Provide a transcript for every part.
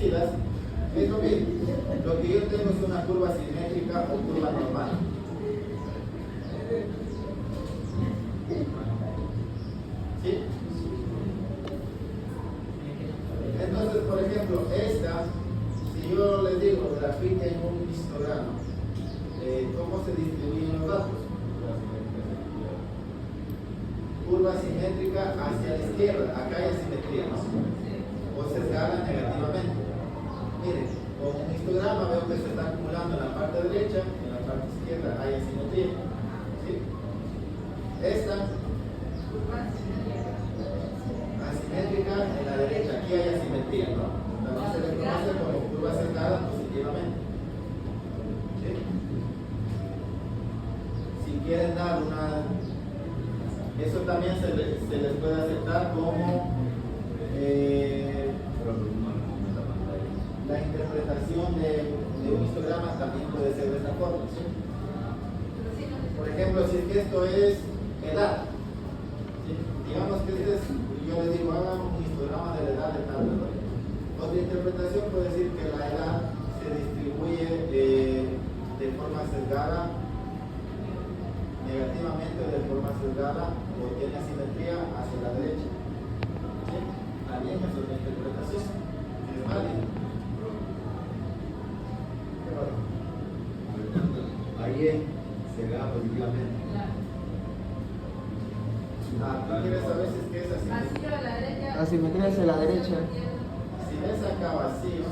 parecidas, es lo mismo. Lo que yo tengo es una curva simétrica o curva normal. ¿Sí? Entonces, por ejemplo, esta, si yo les digo, grafiquen un histograma, ¿cómo se distribuyen los datos? Curva simétrica hacia la izquierda, acá hay asimetría, ¿no? O sesgada negativamente. Miren, con un histograma veo que se está acumulando en la parte derecha, en la parte izquierda hay asimetría. ¿Sí? Esta asimétrica en la derecha, aquí hay asimetría, ¿no? También se le conoce como curva sesgada positivamente. ¿Sí? Si quieren dar una... Eso también se les puede aceptar como la interpretación de un histograma también puede ser de esta forma. ¿Sí? Por ejemplo, si es que esto es edad, ¿sí? Digamos que este es, yo les digo, hagan un histograma de la edad de tal persona. Otra interpretación puede decir que la edad se distribuye de forma sesgada, negativamente o de forma sesgada, o tiene asimetría hacia la derecha. ¿Sí? También es otra interpretación. Es válida. Ahí se da positivamente. ¿Tú quieres saber si es que es asimetría? Asimetría hacia la derecha. Si ves acá vacío,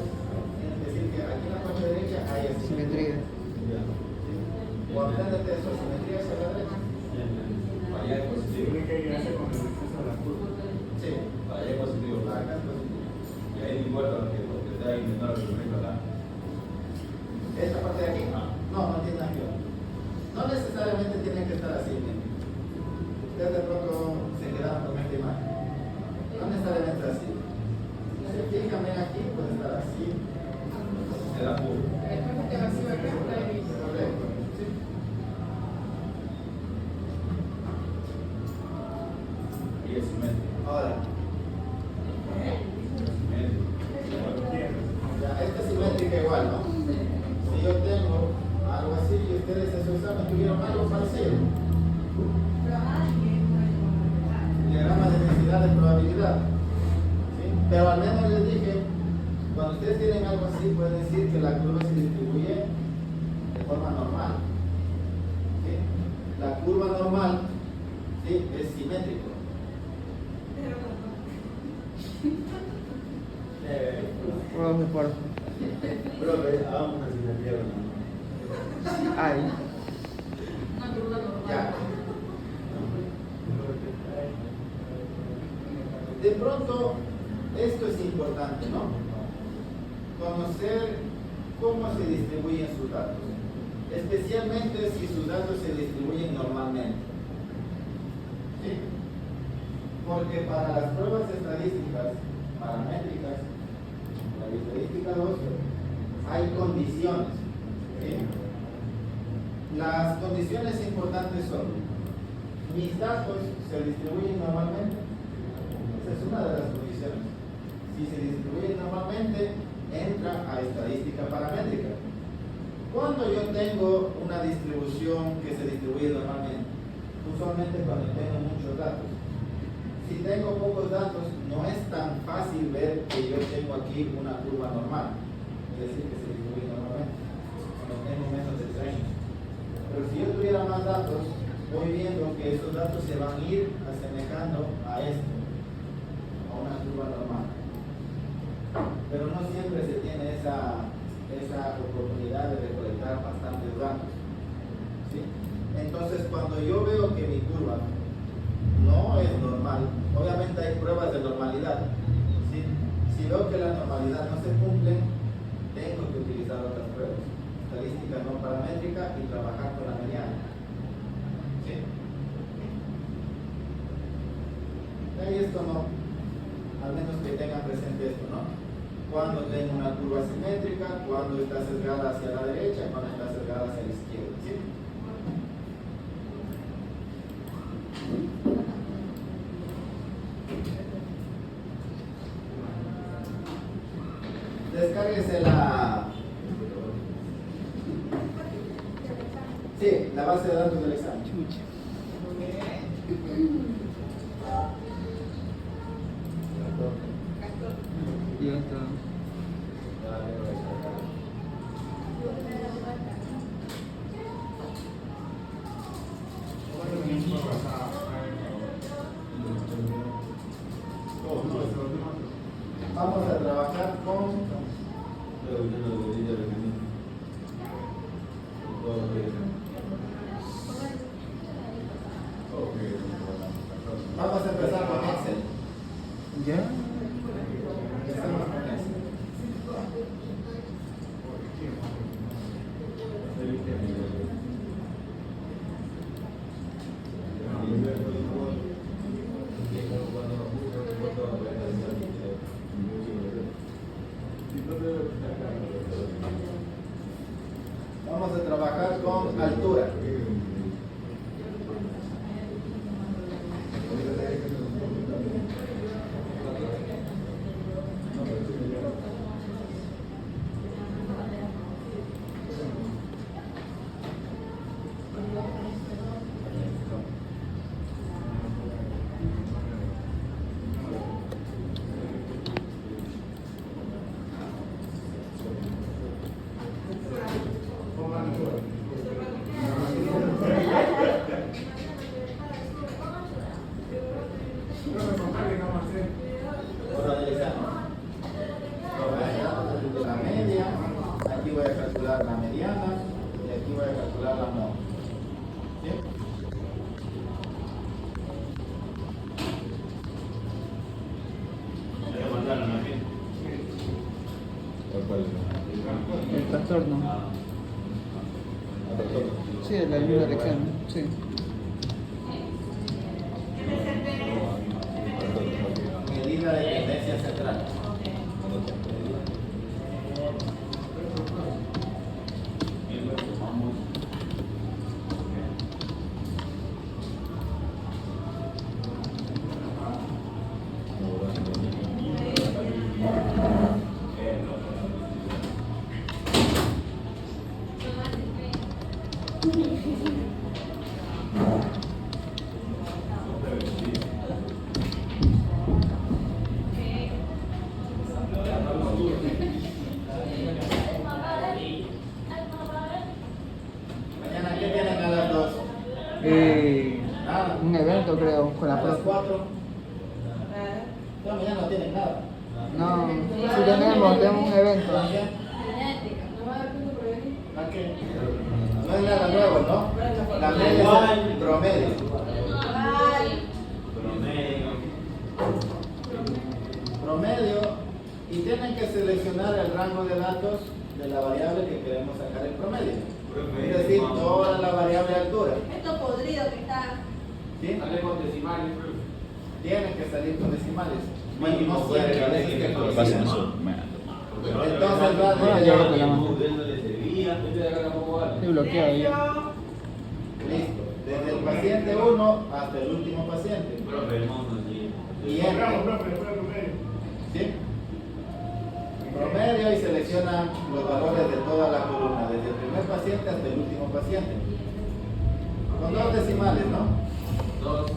tienes que decir que aquí en la parte derecha hay asimetría. Simetría. O apréndete eso, asimetría hacia la derecha. Allá es positivo. Tiene que irse con el exceso de la curva. Sí. Allá es positivo. Acá es positivo. Y ahí no importa porque está ahí menor el momento acá. Esta parte de aquí, no tiene nada que ver. No necesariamente tiene que estar así. Ustedes de pronto se quedaron con esta imagen. No necesariamente así. Si se fijan bien aquí, puede estar así. Se da por. Correcto. ¿Sí? Y es simétrico. Ahora, Simétrico. ya, esta es simétrica igual, ¿no? Si yo tengo algo así y ustedes en su examen tuvieron algo parecido, diagrama de densidad de probabilidad, ¿sí? Pero al menos les dije, cuando ustedes tienen algo así, pueden decir que la curva se distribuye de forma normal. ¿Sí? La curva normal, ¿sí?, es simétrico. Profe, por favor. Profe, hagamos una simetría. Ay. Ya. De pronto, esto es importante, ¿no? Conocer cómo se distribuyen sus datos, especialmente si sus datos se distribuyen normalmente. ¿Sí? Porque para las pruebas estadísticas paramétricas, la estadística 2, hay condiciones. ¿Sí? Las condiciones importantes son: mis datos se distribuyen normalmente. Esa es una de las condiciones. Si se distribuyen normalmente, entra a estadística paramétrica. Cuando yo tengo una distribución que se distribuye normalmente, usualmente cuando tengo muchos datos. Si tengo pocos datos, no es tan fácil ver que yo tengo aquí una curva normal, es decir, que se distribuye normalmente. Cuando tengo menos de 30. Pero si yo tuviera más datos, voy viendo que esos datos se van a ir asemejando a esto, a una curva normal. Pero no siempre se tiene esa oportunidad de recolectar bastantes datos. ¿Sí? Entonces, cuando yo veo que mi curva no es normal, obviamente hay pruebas de normalidad. ¿Sí? Si veo que la normalidad no se cumple, tengo que utilizar otras pruebas, estadística no paramétrica, y trabajar con la mediana. ¿Sí? Ahí esto no, al menos que tengan presente esto, ¿no? Cuando tengo una curva simétrica, cuando está sesgada hacia la derecha, cuando está sesgada hacia la izquierda. ¿Sí? Descárguese la... Sí, la base de datos del examen. Chucha. Ya está. Vamos a trabajar con vamos a empezar con Excel. ¿Ya? Empezamos con Excel. Vamos a trabajar con altura. Por analizar. La media, aquí voy a calcular la mediana y aquí voy a calcular la moda. ¿Sí? El trastorno. Sí, la misma lección. Sí. Medida de tendencia central. Mañana, ¿qué tienen a las 2? Nada. Un evento, creo, con A la las profe. 4. No, mañana no tienen nada. No, si tenemos un evento. ¿También? ¿A qué? No es nada nuevo, ¿no? La media es el promedio. Promedio, y tienen que seleccionar el rango de datos de la variable que queremos sacar el promedio. Es decir, toda la variable altura. Esto podrido que está. ¿Sí? Sale con decimales, Tienen que salir con decimales. Bueno, mínimo no puede siempre, a veces que que pasen eso. Entonces va Ah, de... ya lo que la mano. Estoy bloqueado ya. Listo. Desde el paciente 1 hasta el último paciente. Y ¿sí? Promedio y selecciona los valores de toda la columna, desde el primer paciente hasta el último paciente. Con 2 decimales, ¿no? 2.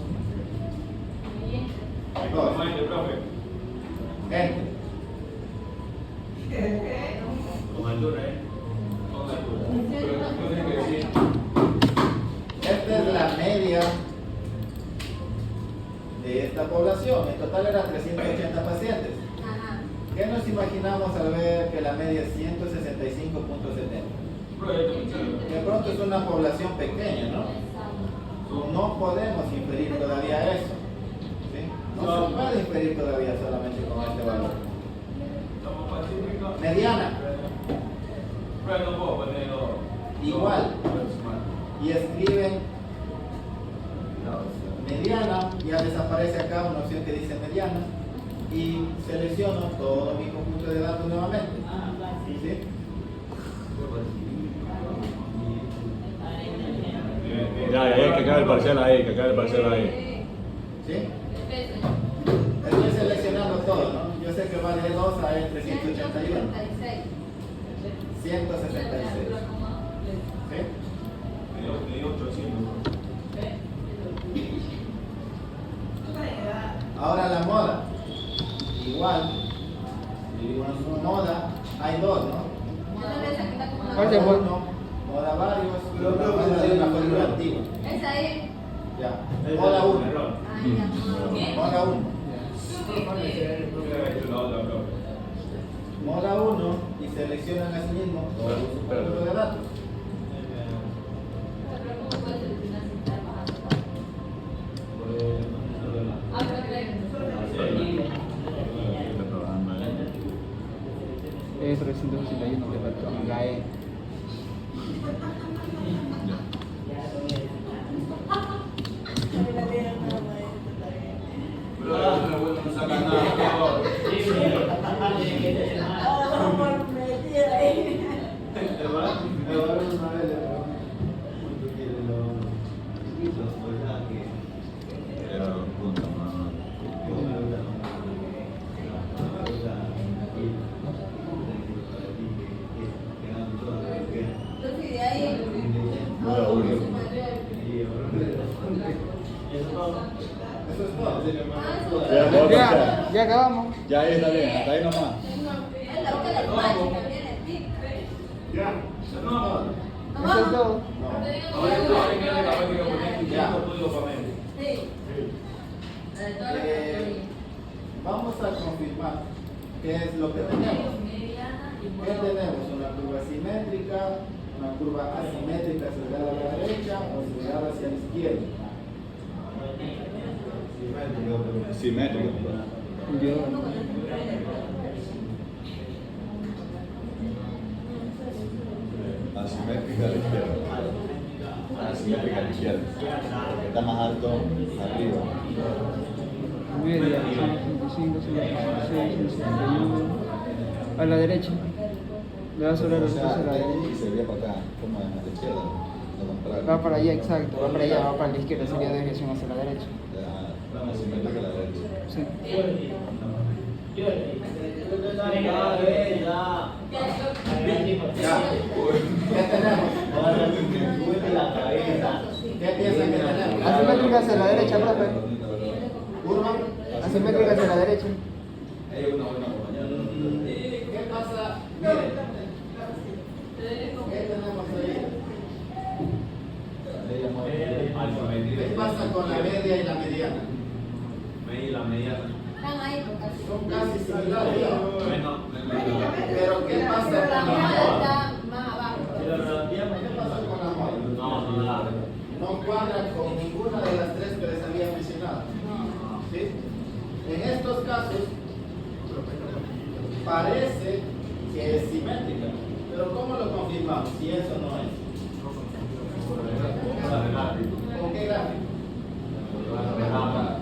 Enter. Esta es la media de esta población. En total eran 380 pacientes. Ajá. ¿Qué nos imaginamos al ver que la media es 165.70? De pronto es una población pequeña, ¿no? No podemos inferir todavía eso. ¿Sí? No se puede inferir todavía solamente con este valor. Mediana. Igual. Y escriben mediana, ya desaparece acá una opción que dice mediana y selecciono todo mi conjunto de datos nuevamente. ¿Sí? Ya, que acabe el parcial ahí, que acabe el parcial ahí. ¿Sí? Estoy seleccionando todo, ¿no? Yo sé que va de 2 a en 381. 166. ¿Sí? Me dio 800. Ahora la moda. Igual. Moda, hay dos, ¿no? ¿Cuál se fue? Uno, moda varios, y otra moda de una fórmula antigua. Esa ahí. Ya. Moda 1. Ay, ya. Moda 1. Hubiera hecho la otra, bro. Moda 1 y seleccionan así mismo su conjunto de datos. Es 361 que faltó. La E. Bro, no saca nada, bro. Entonces, de ahí. Moda uno. Eso es todo. Ya, vamos a Ya, pasar. ya acabamos. Ya ahí está bien, hasta ahí nomás. Es la boca de la machi también es tip. No. Eso es todo. Ahora esto hay que darle la práctica porque Ya. es un código para mí. Sí. Vamos a confirmar qué es lo que tenemos. ¿Qué tenemos? Una curva simétrica, una curva asimétrica acelerada a la derecha o acelerada hacia la izquierda. Simétrico. Yo. Asimétrica a la izquierda. Asimétrica a la izquierda. Porque está más alto arriba. Media, 55, 56, 61. A la derecha. Le vas a hablar O los dos sea, a la de ahí derecha. sería para acá, como a la izquierda. Lo contrario. Va para allá, exacto. Va para allá, va para la izquierda. Sería desviación hacia la derecha. Asimétrica a la derecha. Sí. Ya. ¿Qué tenemos? ¿Qué piensan que tenemos? Asimétrica hacia la derecha, profe. Curva. Asimétrica hacia la derecha. Hay una buena compañía. ¿Qué pasa? Miren. ¿Qué tenemos ahí? ¿Qué pasa con la media y la mediana? La mediana. Están ahí por casi. Son casi similares. Menos. Pero ¿qué pasa Pero la con la moda moda? está más abajo. ¿Qué pasa con la moda? No cuadra con ninguna de las tres que les había mencionado. ¿Sí? En estos casos parece que es simétrica, pero ¿cómo lo confirmamos si eso no es? ¿Con qué gráfico? Con un programa.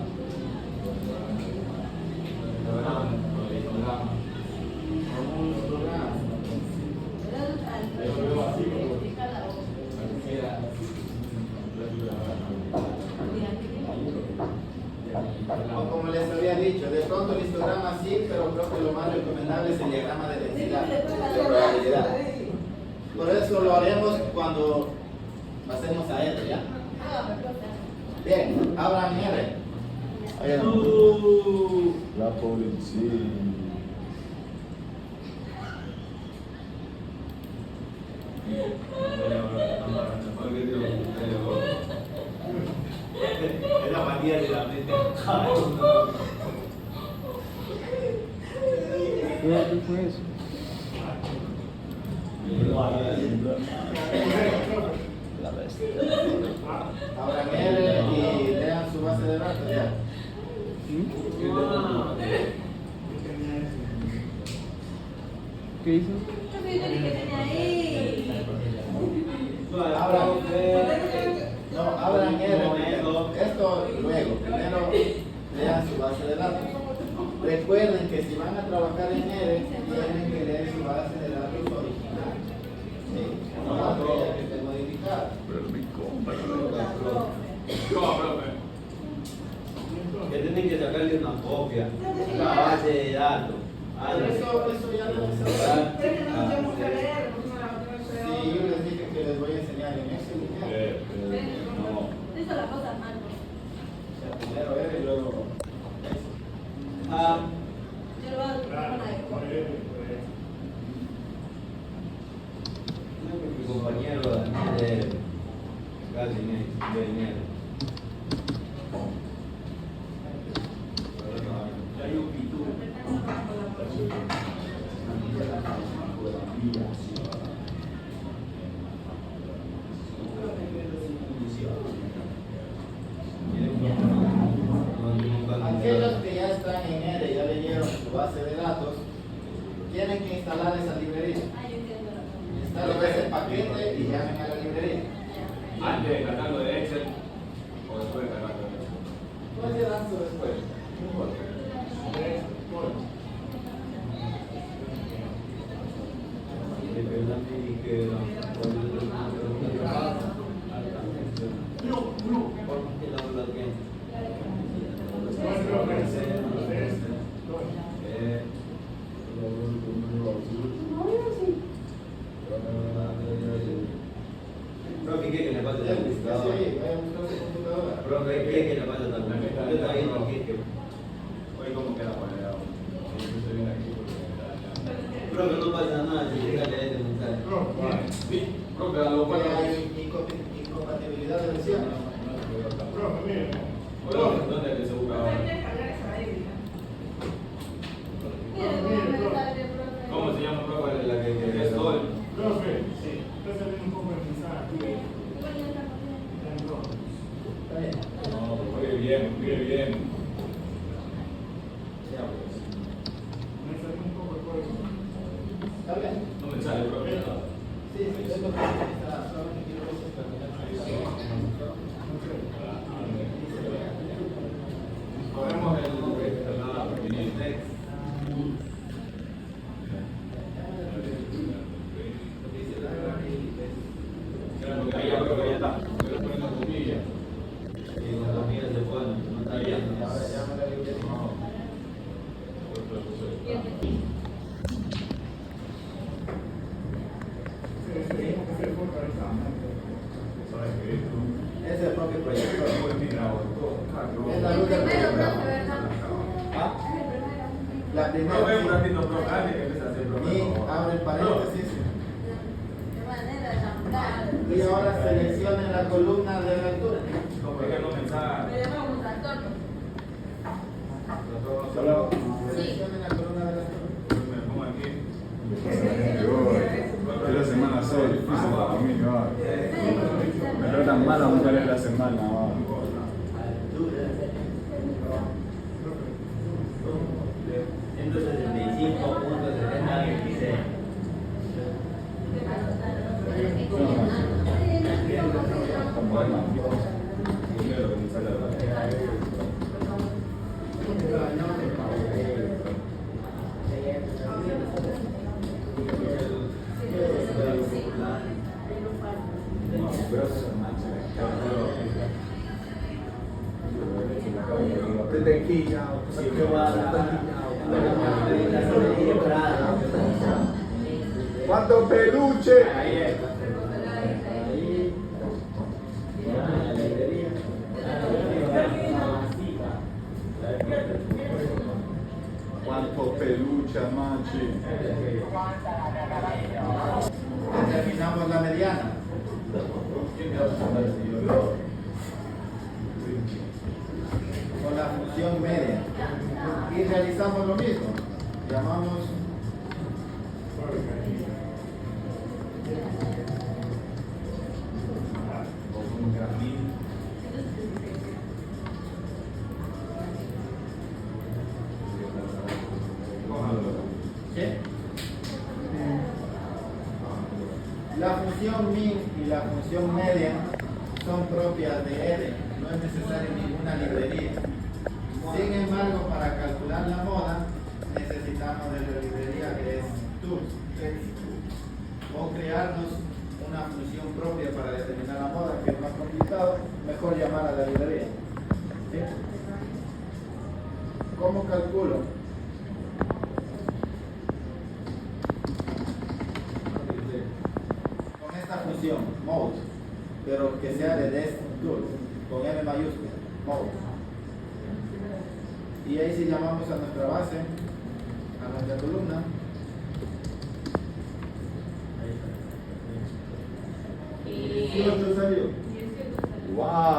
O como les había dicho, de pronto el histograma sí, pero creo que lo más recomendable es el diagrama de densidad, de probabilidad. Por eso lo haremos cuando pasemos a R, ¿ya? Bien, abran R. La policía. Es la manía de la mente. ¿Qué fue eso? La bestia. Abran R y lean su base de datos, ¿ya? ¿Qué hizo? Abran, no, abran R primero. Esto luego. Primero lean su base de datos. Recuerden que si van a trabajar en R, tienen que leer su base de datos original. ¿Sí? No aquella que esté modificada. Pero mi compa. Que tienen que sacarle una copia, una base de datos. Eso de dinero. Ya hay un pitú. Aquellos que ya están en ERE, ya leyeron su base de datos, tienen que instalar esa librería. Ah, yo entiendo la cosa. Instalen ese paquete y llamen a la librería. Antes de cargarlo de Excel o después de cargarlo de Excel. ¿Cuál se lanzó después? No importa. Profe, ¿qué que le pasa Ya, al computador? sí, vaya a buscar su computadora. Profe, ¿qué que le pasa al computador? Yo estaba viendo aquí que hoy cómo queda cuadrado. Profe, no pasa nada, si llega a leer el mensaje. Sí, profe, a lo cual Hay incompatibilidad de versiones. ¿Dónde es que se busca ahora? ¿Cómo se llama, profe, la que es todo el... Profe, está saliendo un poco el mensaje. Está bien. No, muy bien, muy bien. Ya, pues. Me salió un poco el código. Está bien. No me sale, profe, nada. Sí, sí, es lo que está. Solamente quiero ver si está bien. Cogemos el text. Ahí ya creo que ya está. Voy a poner una comilla. Y con las comillas se ponen, no está bien. Ahora llama a la librería. Es el propio proyecto. Es la luz del Primero, proyecto. profe, ¿verdad? ¿Ah? El primero. La No, ve un primera. ratito, profe, antes que empiece a hacer, profe. Y abre el paréntesis. De manera de Y ahora seleccione la columna de lectura. Como que no mensaje. Le llamamos un trastorno. Seleccione la columna de lectura. Me pongo aquí. Es la semana soy difícil para mí, va. Me tratan mal a mujeres la semana, va. 165.7026. Primero que me sale la ¿Cuánto peluche? ¿Cuánto peluche, machi? Determinamos la mediana. Con la función media. Y realizamos lo mismo. Llamamos ¿qué? La función min y la función media son propias de EDE, no es necesaria ninguna librería. Sin embargo, para calcular la moda, necesitamos de la librería que es tools, o crearnos una función propia para determinar la moda, que es más complicado, mejor llamar a la librería. ¿Sí? ¿Cómo calculo? Con esta función, mode, pero que sea de desc tool, con M mayúscula, mode. Y ahí si llamamos a nuestra base, a nuestra columna, Y 18 salió. ¡Wow!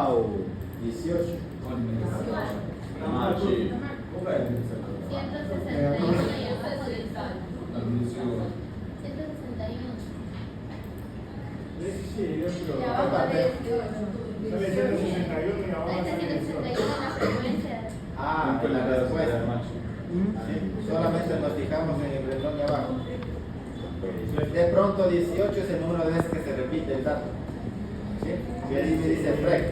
Sí, yo creo. Y abajo de Sale 161 y abajo Ahí está sale 161 18. la frecuencia. Ah, en la respuesta. Sí, solamente nos fijamos en el renglón de abajo. De pronto 18 es el número de veces que se repite el dato. ¿Sí? Y ahí me dice FREC.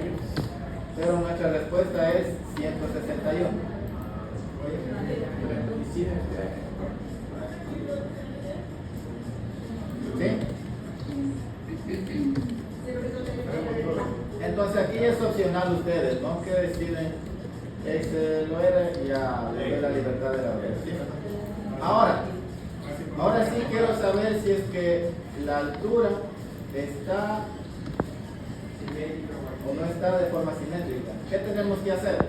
Pero nuestra respuesta es 161. ¿Sí? Entonces aquí es opcional ustedes, ¿no? Que deciden, lo era y ya les doy la libertad de la vez. ¿Sí? Ahora sí quiero saber si es que la altura está o no está de forma simétrica. ¿Qué tenemos que hacer?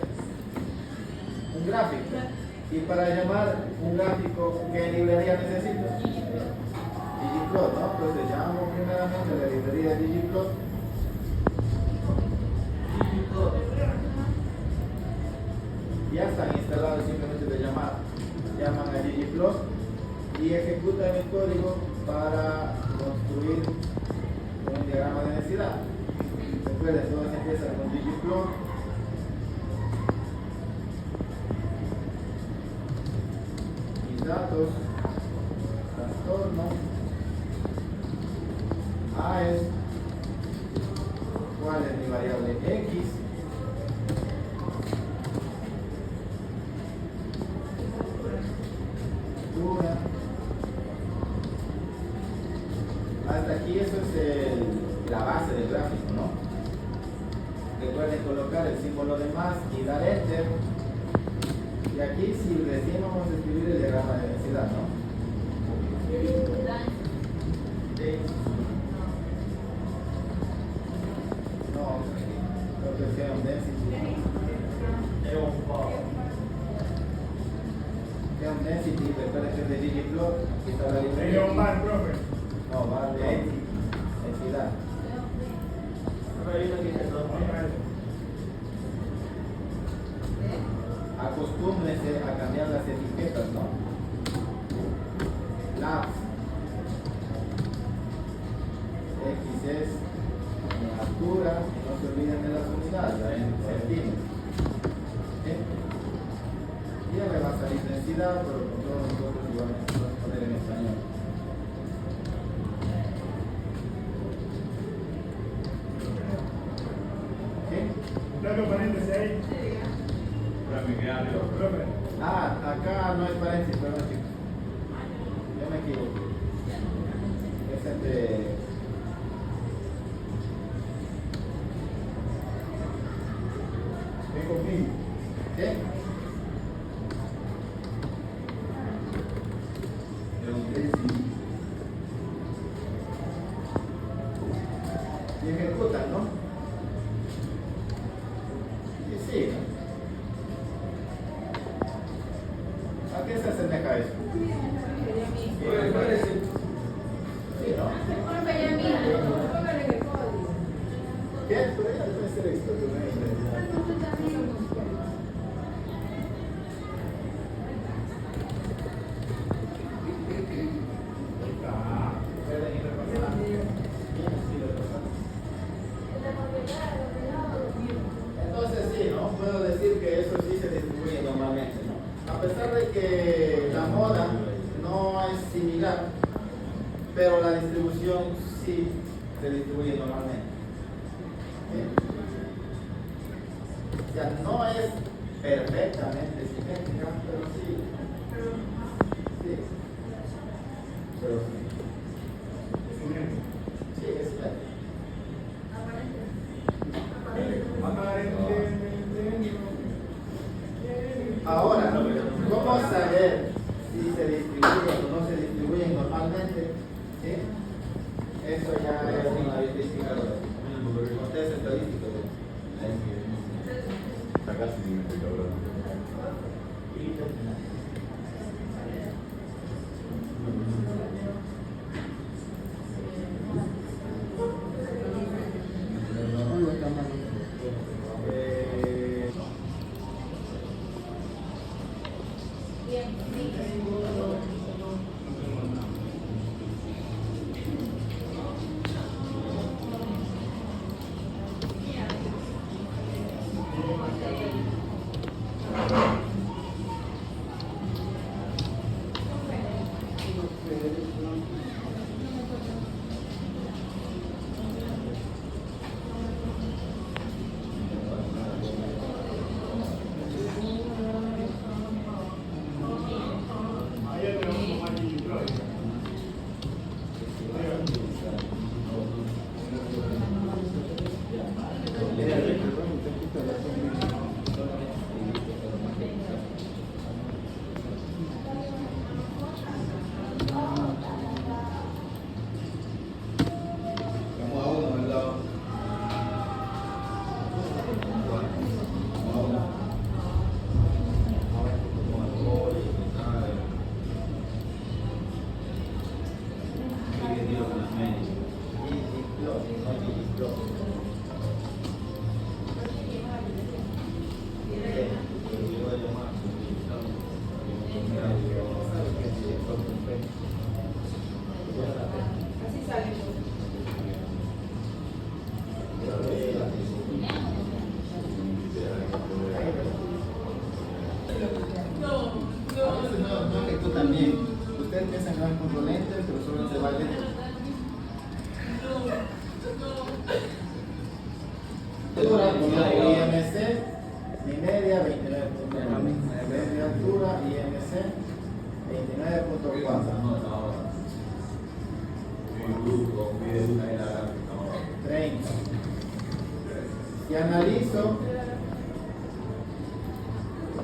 Un gráfico. Y para llamar un gráfico, ¿qué librería necesito? ggplot, ¿no? Entonces llamo primeramente la librería de ggplot. Ya están instalados, simplemente de llamar. Llaman a ggplot y ejecutan el código para construir un diagrama de densidad. Recuerden, todo se empieza con ggplot. Mis datos, trastorno, A es cuál es mi variable X. Hasta aquí eso es la base del gráfico, ¿no? Recuerden colocar el símbolo de más y dar enter. Y aquí si recién vamos a escribir el diagrama de densidad, ¿no? Sí. No, creo que sea un density. Sea un density, recuerden que es de ggplot. Aquí está la Sería un librería. bar, profe. No, va de densidad. Acostúmbrense a cambiar las etiquetas, ¿no? Labs. X es en altura, y no se olviden de las unidades, en centímetros. ¿Sí? Y ya me va a salir densidad, pero con todos nosotros igualmente vamos a poner en español. ¿Sí? Dale un paréntesis ahí. Profe. Ah, acá no hay paréntesis, perdón chicos. Yo me equivoqué. Es entre... Ven conmigo. ¿Qué? Y ejecutan, ¿no? Y sí, ¿no? ¿A qué se asemeja eso? Sí, ¿no? ¿Qué? Pero ya debe ser esto de una identidad. Pueden ir repasando. Sí, repasando. Entonces sí, ¿no? Puedo decir que eso sí se distribuye normalmente, ¿no? A pesar de que la moda no es similar, pero la distribución sí se distribuye normalmente. ¿Sí? O sea, no es perfectamente simétrica, pero sí. Sí. Pero sí. Sí, es simétrica. Ahora, ¿cómo saber si se distribuyen o no se distribuyen normalmente? ¿Sí? Eso ya es una estadística, un test estadístico. Está casi simétrica, ¿verdad? analizo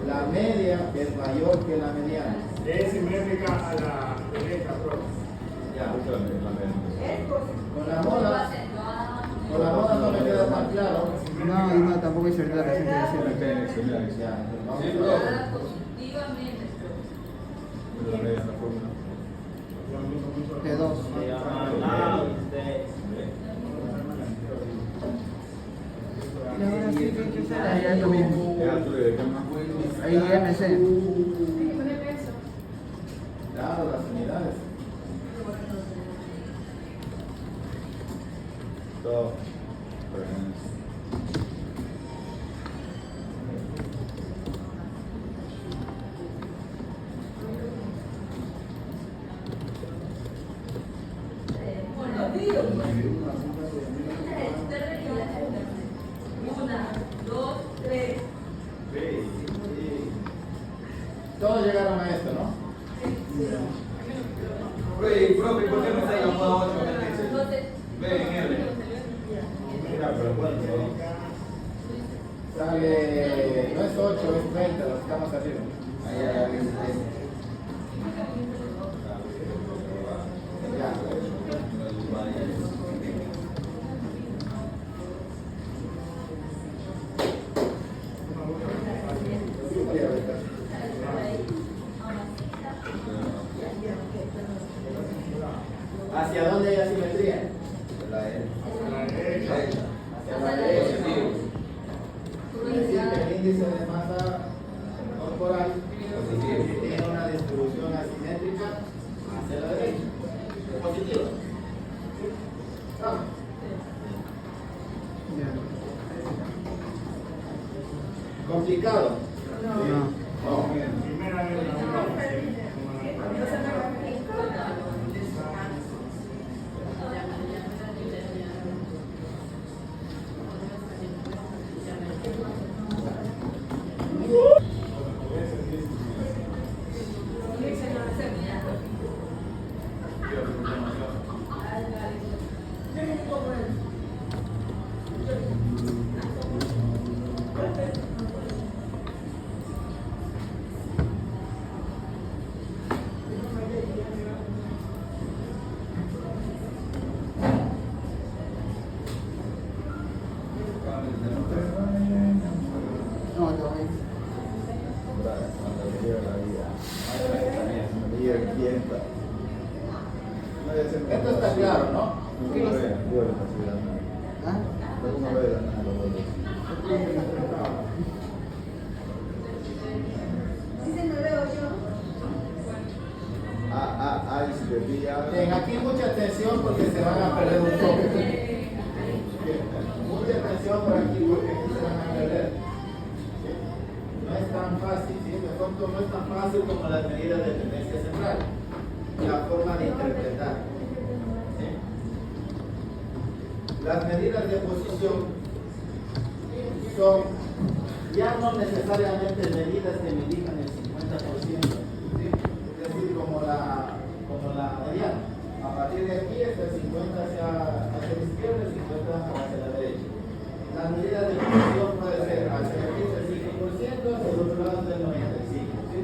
la media es mayor que la mediana. Es simétrica a la derecha, profe. Ya. Es Con la moda no me queda tan claro. No, y no, tampoco es verdad la gente Ya, vamos a ver. positivamente. de 2. Se llama nada de. Ahí es lo mismo. Ahí MC. Claro, las unidades. Todo. Bueno, digo, una, dos, tres. Todos llegaron a esto, ¿no? Oye, profe, ¿por qué no está en la moda 8? Entonces, Ve en R. Mira, pero ¿cuánto? Sale, no es 8, es 30, los que estamos arriba. Ahí hay Ya. ¿Hacia dónde hay asimetría? A la derecha. Hacia la derecha. Es decir, que el índice de masa corporal tiene una distribución asimétrica hacia la derecha. Positiva. Vamos. ¿Complicado? No. Primera vez la No, todavía. Esto está claro, ¿no? ¿Ah? Bien, aquí mucha atención porque se van a perder un poco. Mucha atención por aquí porque aquí se van a perder. No es tan fácil, ¿sí? De pronto no es tan fácil como las medidas de tendencia central. La forma de interpretar. ¿Sí? Las medidas de posición son ya no necesariamente medidas que me indican el 50%, ¿sí? Es decir, como la mediana. A partir de aquí es el 50 hacia la izquierda, el 50 hacia la derecha. Las medidas de posición puede ser hacia aquí es el 5%, hacia el otro lado es el 95%, ¿sí?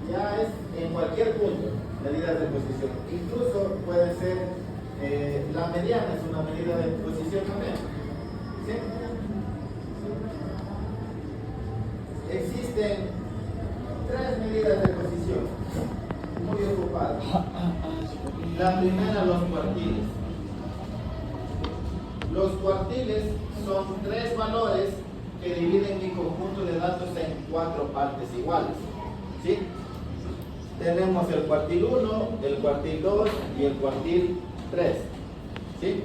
Ya es en cualquier punto medidas de posición. Incluso puede ser la mediana es una medida de posición también, ¿sí? Existen 3 medidas de posición muy ocupadas. La primera, los cuartiles. Los cuartiles son 3 valores que dividen mi conjunto de datos en 4 partes iguales, ¿sí? Tenemos el cuartil 1, el cuartil 2 y el cuartil 3, ¿sí?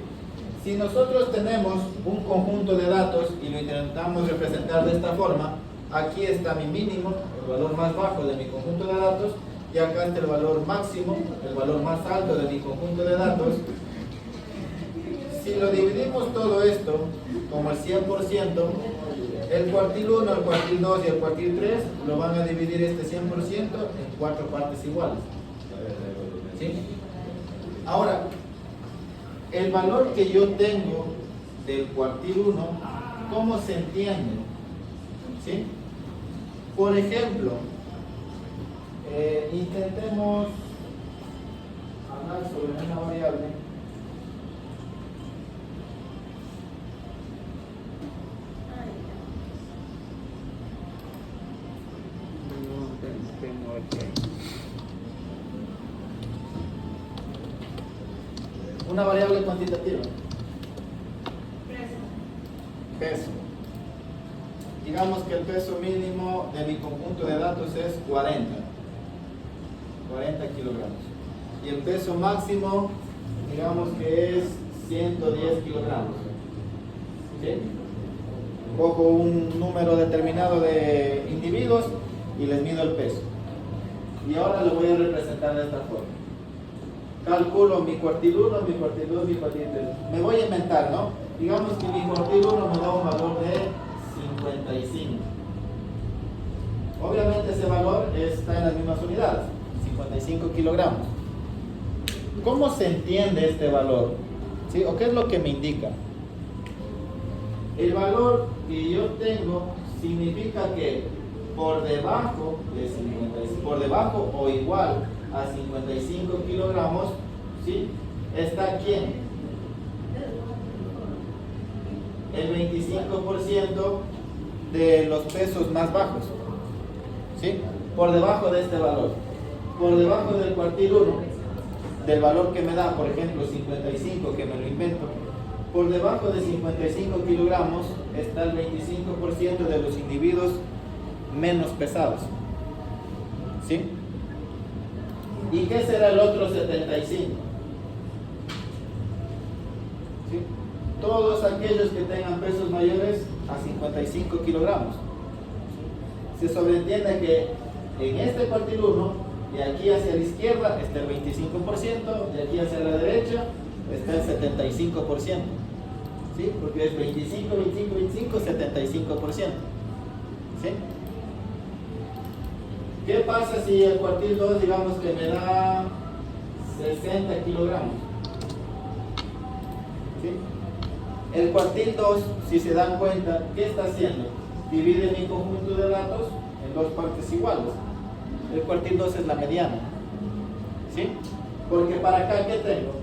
Si nosotros tenemos un conjunto de datos y lo intentamos representar de esta forma, aquí está mi mínimo, el valor más bajo de mi conjunto de datos, y acá está el valor máximo, el valor más alto de mi conjunto de datos. Si lo dividimos todo esto como el 100%, el cuartil 1, el cuartil 2 y el cuartil 3 lo van a dividir este 100% en 4 partes iguales, ¿sí? Ahora, el valor que yo tengo del cuartil 1 cómo se entiende. ¿Sí? Por ejemplo, intentemos hablar sobre una variable. Una variable cuantitativa. Peso. Digamos que el peso mínimo de mi conjunto de datos es 40 kilogramos. Y el peso máximo, digamos que es 110 kilogramos. ¿Sí? Cojo un número determinado de individuos y les mido el peso. Y ahora lo voy a representar de esta forma. Calculo mi cuartil 1, mi cuartil 2, mi cuartil 3. Me voy a inventar, ¿no? Digamos que mi cuartil 1 me da un valor de 55. Obviamente ese valor está en las mismas unidades, 55 kilogramos. ¿Cómo se entiende este valor? ¿Sí? ¿O qué es lo que me indica? El valor que yo tengo significa que por debajo de 55, por debajo o igual a 55 kilogramos, ¿sí? ¿Está quién? El 25% de los pesos más bajos, ¿sí? Por debajo de este valor, por debajo del cuartil 1, del valor que me da, por ejemplo, 55, que me lo invento, por debajo de 55 kilogramos está el 25% de los individuos menos pesados, ¿sí? ¿Y qué será el otro 75? ¿Sí? Todos aquellos que tengan pesos mayores a 55 kilogramos. Se sobreentiende que en este cuartil 1, de aquí hacia la izquierda está el 25%, de aquí hacia la derecha está el 75%. ¿Sí? Porque es 25, 25, 25, 75%. ¿Sí? ¿Qué pasa si el cuartil 2, digamos que me da 60 kilogramos? ¿Sí? El cuartil 2, si se dan cuenta, ¿qué está haciendo? Divide mi conjunto de datos en dos partes iguales. El cuartil 2 es la mediana. ¿Sí? Porque para acá, ¿qué tengo?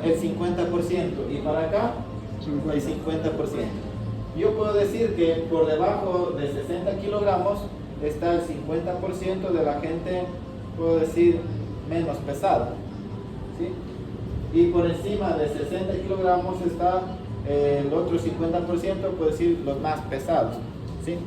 El 50%. Y para acá, el 50%. Yo puedo decir que por debajo de 60 kilogramos está el 50% de la gente, puedo decir, menos pesada. ¿Sí? Y por encima de 60 kilogramos está el otro 50%, puedo decir, los más pesados. ¿Sí?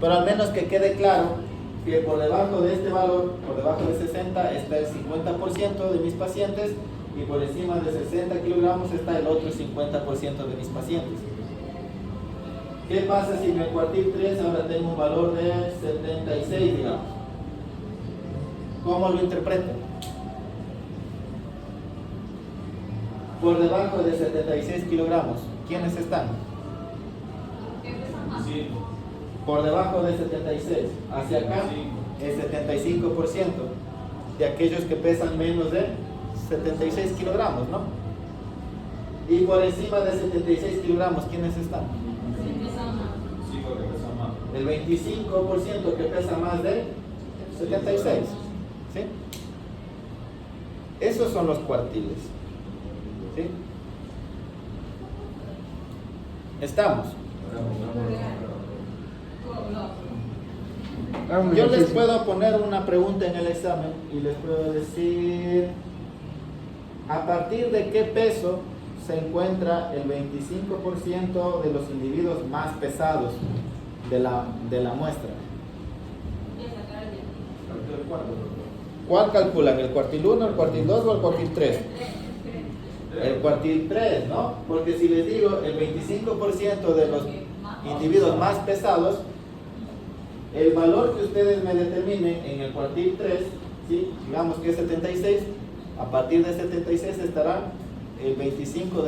Pero al menos que quede claro que por debajo de este valor, por debajo de 60, está el 50% de mis pacientes y por encima de 60 kilogramos está el otro 50% de mis pacientes. ¿Qué pasa si en el cuartil 3 ahora tengo un valor de 76, digamos? ¿Cómo lo interpreto? Por debajo de 76 kilogramos, ¿quiénes están? Sí. Por debajo de 76, hacia acá el 75% de aquellos que pesan menos de 76 kilogramos, ¿no? Y por encima de 76 kilogramos, ¿quiénes están? Sí, porque pesa más. El 25% que pesa más de 76. ¿Sí? Esos son los cuartiles. ¿Sí? ¿Estamos? Yo les puedo poner una pregunta en el examen y les puedo decir ¿a partir de qué peso se encuentra el 25% de los individuos más pesados de la muestra? ¿Cuál calculan? ¿El cuartil 1, el cuartil 2 o el cuartil 3? El cuartil 3, ¿no? Porque si les digo el 25% de los individuos más pesados, el valor que ustedes me determinen en el cuartil 3, ¿sí? Digamos que es 76, a partir de 76 estará el 25%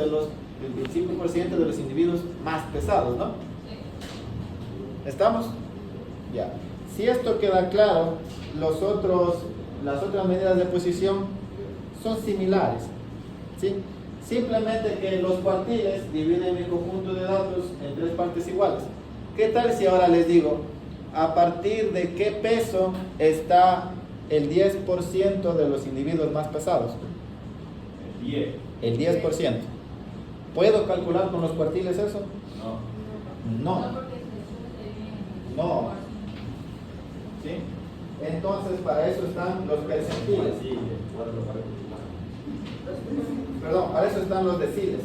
de los individuos más pesados, ¿no? ¿Estamos? Ya. Si esto queda claro, las otras medidas de posición son similares, ¿sí? Simplemente que los cuartiles dividen mi conjunto de datos en 3 partes iguales. ¿Qué tal si ahora les digo, a partir de qué peso está el 10% de los individuos más pesados? El 10. El 10%. ¿Puedo calcular con los cuartiles eso? No. No. No, porque se No. ¿Sí? Entonces, para eso están los percentiles. Sí, Perdón, para eso están los deciles.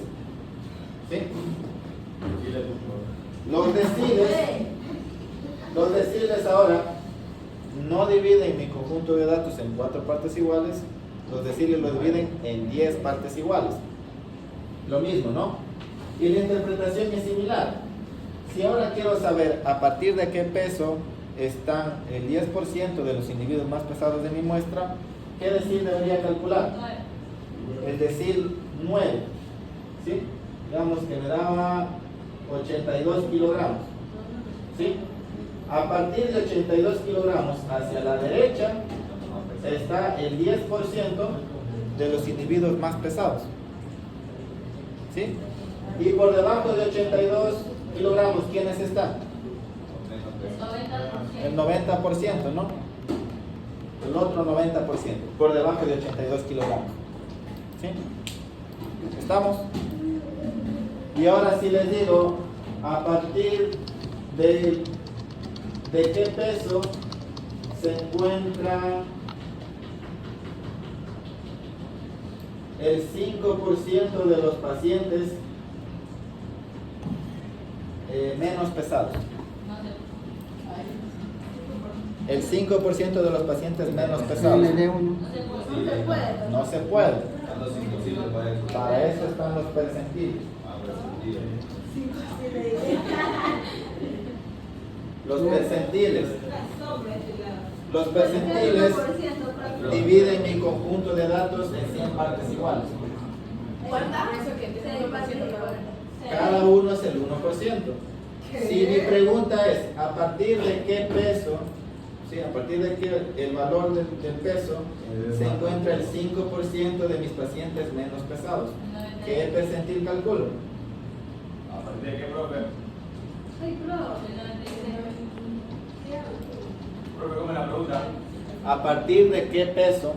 ¿Sí? sí le puso. Los deciles ahora no dividen mi conjunto de datos en 4 partes iguales, los deciles lo dividen en 10 partes iguales. Lo mismo, ¿no? Y la interpretación es similar. Si ahora quiero saber a partir de qué peso están el 10% de los individuos más pesados de mi muestra, ¿qué decil debería calcular? El decil 9. ¿Sí? Digamos que me daba 82 kilogramos. ¿Sí? A partir de 82 kilogramos hacia la derecha está el 10% de los individuos más pesados. ¿Sí? Y por debajo de 82 kilogramos, ¿quiénes están? El 90%, ¿no? El otro 90%, por debajo de 82 kilogramos. ¿Sí? ¿Estamos? Y ahora si les digo, a partir de qué peso se encuentra el 5% de los pacientes menos pesados. El 5% de los pacientes menos pesados. Le dé uno. No se puede. Cuando es imposible para eso. Para eso están los percentiles. Los percentiles. Los percentiles dividen mi conjunto de datos en 100 partes iguales. Cada uno es el 1%. Si mi pregunta es, ¿a partir de qué peso? Sí, a partir de que el valor del peso se encuentra el 5% de mis pacientes menos pesados. ¿Qué percentil calculo? ¿A partir de qué, profe? Profe, ¿cómo es la pregunta? ¿A partir de qué peso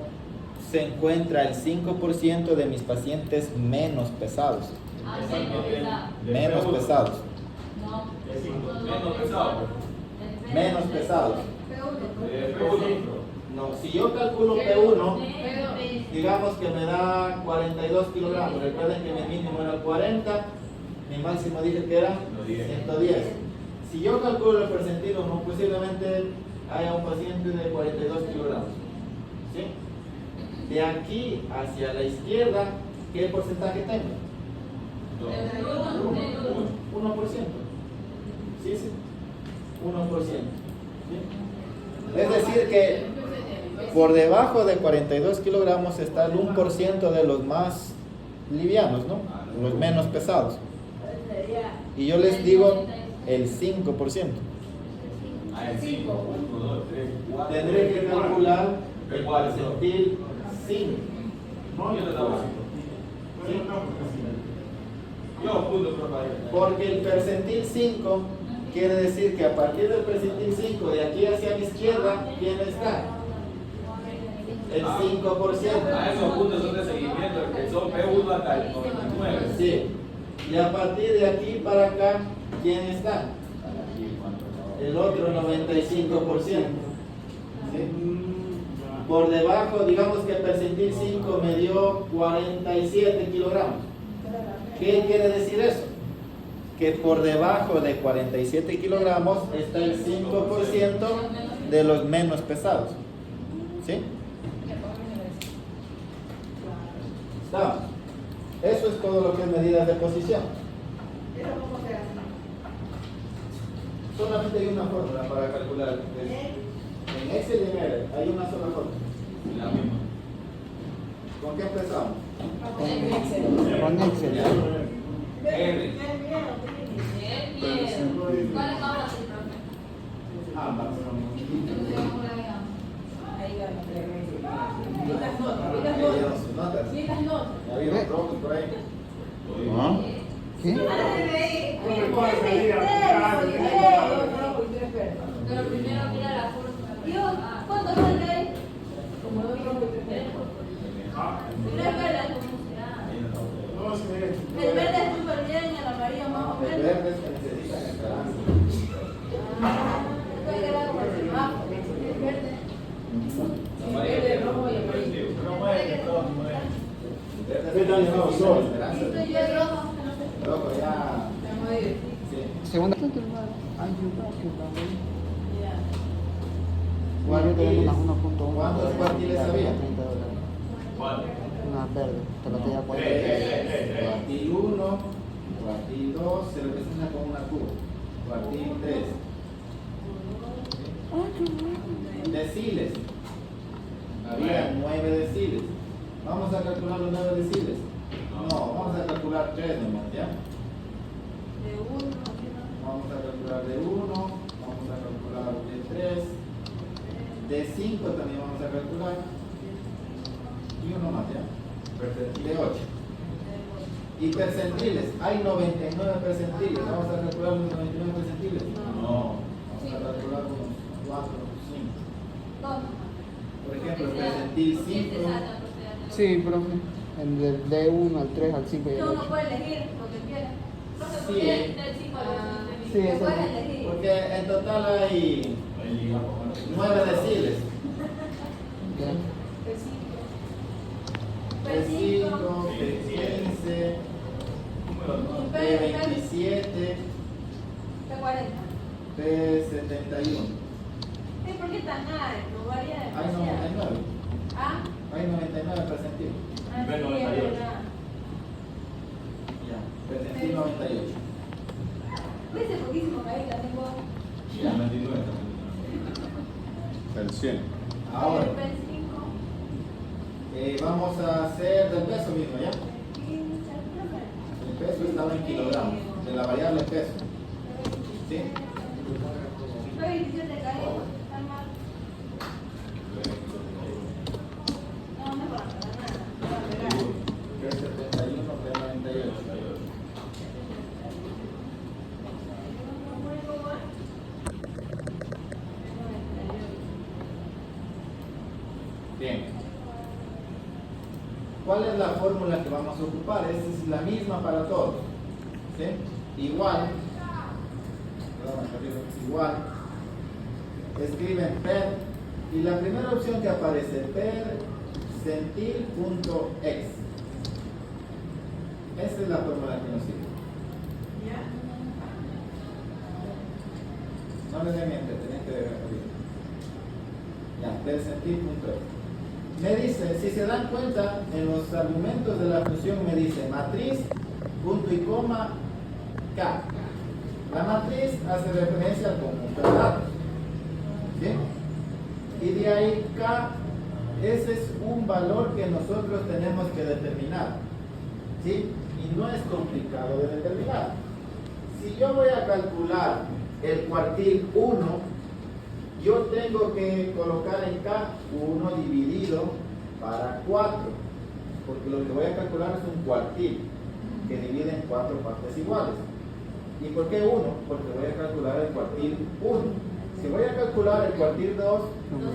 se encuentra el 5% de mis pacientes menos pesados? Menos pesados. Menos pesado. Menos pesados. P1. No, si yo calculo P1, digamos que me da 42 kilogramos. Recuerden que mi mínimo era 40, mi máximo dije que era 110. Si yo calculo el percentil, no, posiblemente haya un paciente de 42 kilogramos. ¿Sí? De aquí hacia la izquierda, ¿qué porcentaje tengo? 1%. ¿Sí? 1%. ¿Sí? Es decir que por debajo de 42 kilogramos está el 1% de los más livianos, ¿no? Los menos pesados. Y yo les digo el 5%. Ah, el 5. 1, 2, 3, 4. Tendré que calcular el percentil 5. No, yo no estaba así. Yo punto, profe. Porque el percentil 5 quiere decir que a partir del percentil 5, de aquí hacia la izquierda, ¿quién está? El 5%. A esos puntos son de seguimiento, que son P1 hasta el 99. Sí. Y a partir de aquí para acá, ¿quién está? El otro 95%. ¿Sí? Por debajo, digamos que el percentil 5 me dio 47 kilogramos. ¿Qué quiere decir eso? Que por debajo de 47 kilogramos está el 5% de los menos pesados. ¿Sí? ¿Estamos? Eso es todo lo que es medidas de posición. Solamente hay una fórmula para calcular. En Excel y en R hay una sola fórmula. La misma. ¿Con qué empezamos? Con Excel. R. ¿Cuál es ahora sí, profe? Ambas. Ahí va. No, notas. Sí, las notas. Ya vieron rojos por ahí. ¿Ah? ¿Qué? ¿Cómo puede salir a buscar? Pero primero mira la foto. ¿Cuántos son de ahí? Como dos rojos y tres verdes. Ah, Tres verdes. no, sí, El verde es súper bien, el amarillo más o Los menos. verdes que necesitan esperanza. Puede quedar como el semáforo. El verde. Verde, rojo y amarillo. No mueve, todo mueve. Verdes ¿Qué tal estaba necesitan sol? esperanza. Estoy yo rojo. Rojo ya. Sí. Segunda. Cuartiles. 1.1. ¿Cuántos cuartiles había? $30. ¿Cuál? Una verde, te lo te da Cuartil 1, cuartil 2, se representa con una Q. Cuartil 3. Deciles. Había 9 deciles. Vamos a calcular los 9 deciles. No, vamos a calcular 3 nomás, ¿ya? De uno. Vamos a calcular de 1, vamos a calcular de 3, de 5 también vamos a calcular. Y uno más, ¿ya? De 8. Y percentiles, hay 99 percentiles. Vamos a calcular los 99 percentiles. No, vamos a calcular unos 4 o 5. Dos. Por ejemplo, el percentil 5. Sí, profe. Del 1 al 3 al 5 y al Uno 8. puede elegir lo que quiera. Sí, Del 5 al Sí, Lo eso puedes es. elegir. porque en total hay 9 deciles. Ya. De 5, de 15, de 27, De 40. de 71. Sí, ¿por qué tan alto? Varía Hay demasiado. 99. Ah, Hay 99 percentiles. ah, sí, es 98. verdad. Ya, percentil 98. Dice poquísimo que ahí la tengo. Ya, 99. El 100. Ahora, El P5. vamos a hacer del peso mismo, ¿ya? 15, El peso estaba en kilogramos, de la variable peso. ¿Sí? Fue 27 caídos. Está mal. No, no es para nada. Que es 71, que 98. Bien. ¿Cuál es la fórmula que vamos a ocupar? Esta es la misma para todos. ¿Sí? Igual. Igual. Escriben per. Y la primera opción que aparece, percentil.x. Esa es la fórmula que nos sirve. No le den mente, tienen que ver arriba. Ya, percentil.x. Me dice, si se dan cuenta, en los argumentos de la función me dice matriz, punto y coma, K. La matriz hace referencia al conjunto de datos. ¿Sí? Y de ahí K, ese es un valor que nosotros tenemos que determinar. ¿Sí? Y no es complicado de determinar. Si yo voy a calcular el cuartil 1, yo tengo que colocar en K 1 dividido para 4, porque lo que voy a calcular es un cuartil que divide en 4 partes iguales. ¿Y por qué 1? Porque voy a calcular el cuartil 1. Si voy a calcular el cuartil 2,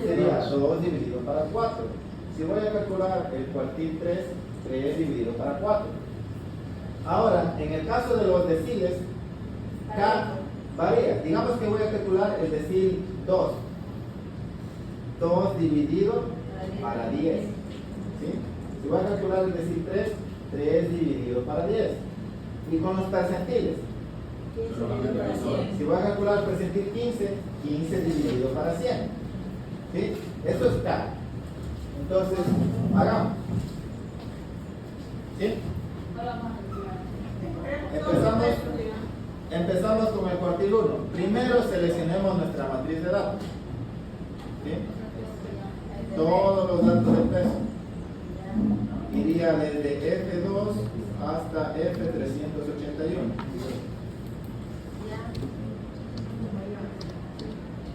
sería 2 dividido para 4. Si voy a calcular el cuartil 3, 3 dividido para 4. Ahora, en el caso de los deciles, K varía. Digamos que voy a calcular el decil 2. 2 dividido para 10. ¿Sí? Si voy a calcular el decil 3, 3 dividido para 10. Y con los percentiles. Si voy a calcular el percentil 15, 15 dividido para 100. ¿Sí? Eso es K. Entonces, hagamos. ¿Sí? Empezamos con el cuartil 1. Primero seleccionemos nuestra matriz de datos. ¿Sí? Todos los datos del peso. Iría desde F2 hasta F381.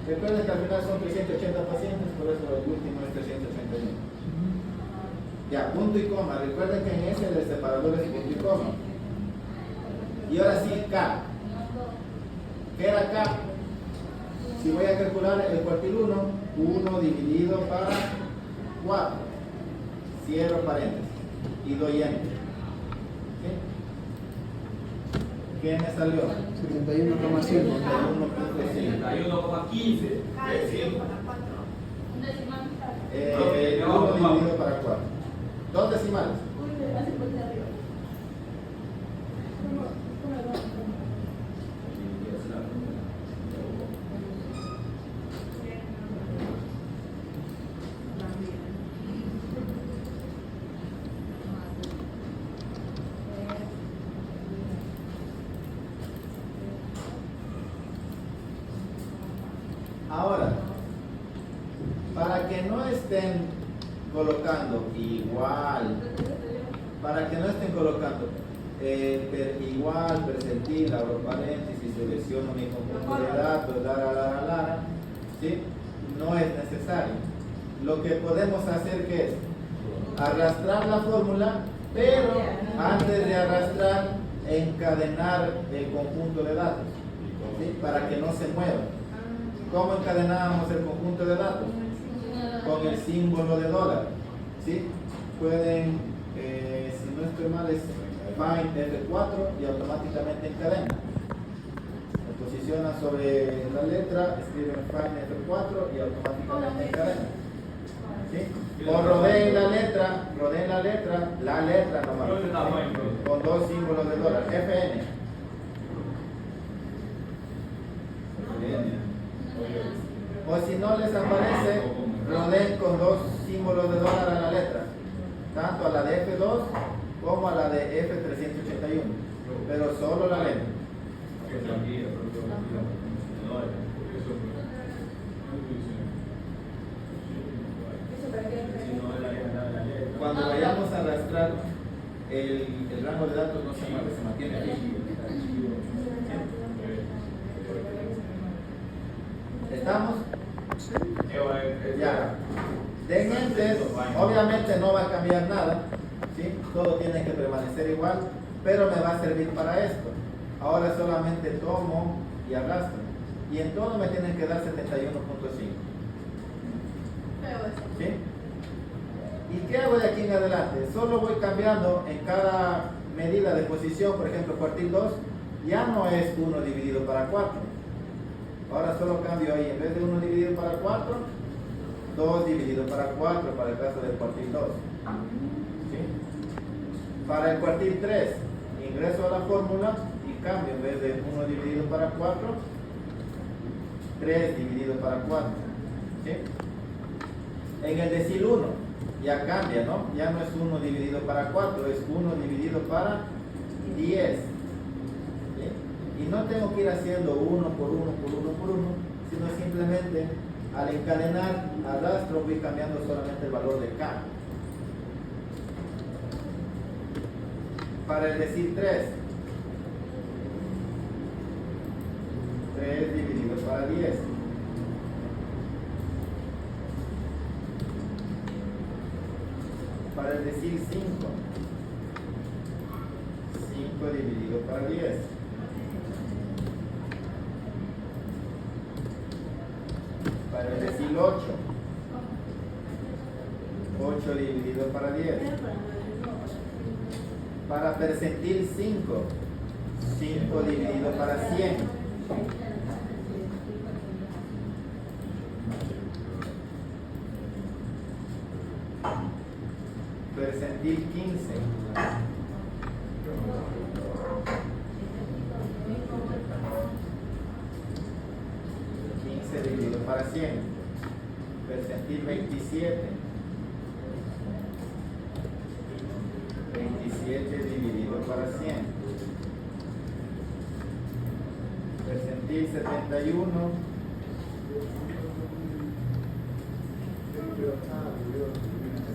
Recuerden que al final son 380 pacientes, por eso el último es 381. Ya, punto y coma. Recuerden que en ese el separador es punto y coma. Y ahora sí, K. ¿Qué era K? Si voy a calcular el cuartil 1 dividido para 4. Cierro paréntesis y doy enter. ¿Sí? ¿Qué me salió? 71,5. 31,15. Un decimal. 1 dividido para 4. Dos decimales. Ahora, para que no estén colocando igual, igual, percentil, abro paréntesis, selecciono mi conjunto de datos, ¿sí? No es necesario. Lo que podemos hacer que es arrastrar la fórmula, pero antes de arrastrar, encadenar el conjunto de datos, ¿sí? Para que no se mueva. ¿Cómo encadenábamos el conjunto de datos? Con el símbolo de dólar, ¿sí? Pueden, si no estoy mal, es find F4 y automáticamente encadena. Se posiciona sobre la letra, escriben find F4 y automáticamente encadena. ¿Sí? O rodeen la letra nomás, ¿sí? Con dos símbolos de dólar, FN. O si no les aparece, rodeen con dos símbolos de dólar a la letra, tanto a la de F2 como a la de F381, pero solo la letra. Cuando vayamos a arrastrar el rango de datos no se mueve, se mantiene ahí. ¿Estamos? Ya. De entes, obviamente no va a cambiar nada, ¿sí? Todo tiene que permanecer igual, pero me va a servir para esto. Ahora solamente tomo y arrastro. Y en todo me tienen que dar 71.5. ¿Sí? ¿Y qué hago de aquí en adelante? Solo voy cambiando en cada medida de posición, por ejemplo, cuartil 2, ya no es 1 dividido para 4. Ahora solo cambio ahí, en vez de 1 dividido para 4, 2 dividido para 4 para el caso del cuartil 2. ¿Sí? Para el cuartil 3, ingreso a la fórmula y cambio, en vez de 1 dividido para 4, 3 dividido para 4. ¿Sí? En el decil 1, ya cambia, ¿no? Ya no es 1 dividido para 4, es 1 dividido para 10. ¿Sí? Y no tengo que ir haciendo 1 por 1 por 1 por 1, sino simplemente al encadenar, arrastro, voy cambiando solamente el valor de K. Para el decil 3, 3 dividido para 10. Para el decil 5, 5 dividido para 10. Para el decil 8, 8 dividido para 10. Para percentil 5, 5 dividido para 100. Percentil 15. Dividido para 100. Percentil 27. 27 dividido para 100. Percentil 71.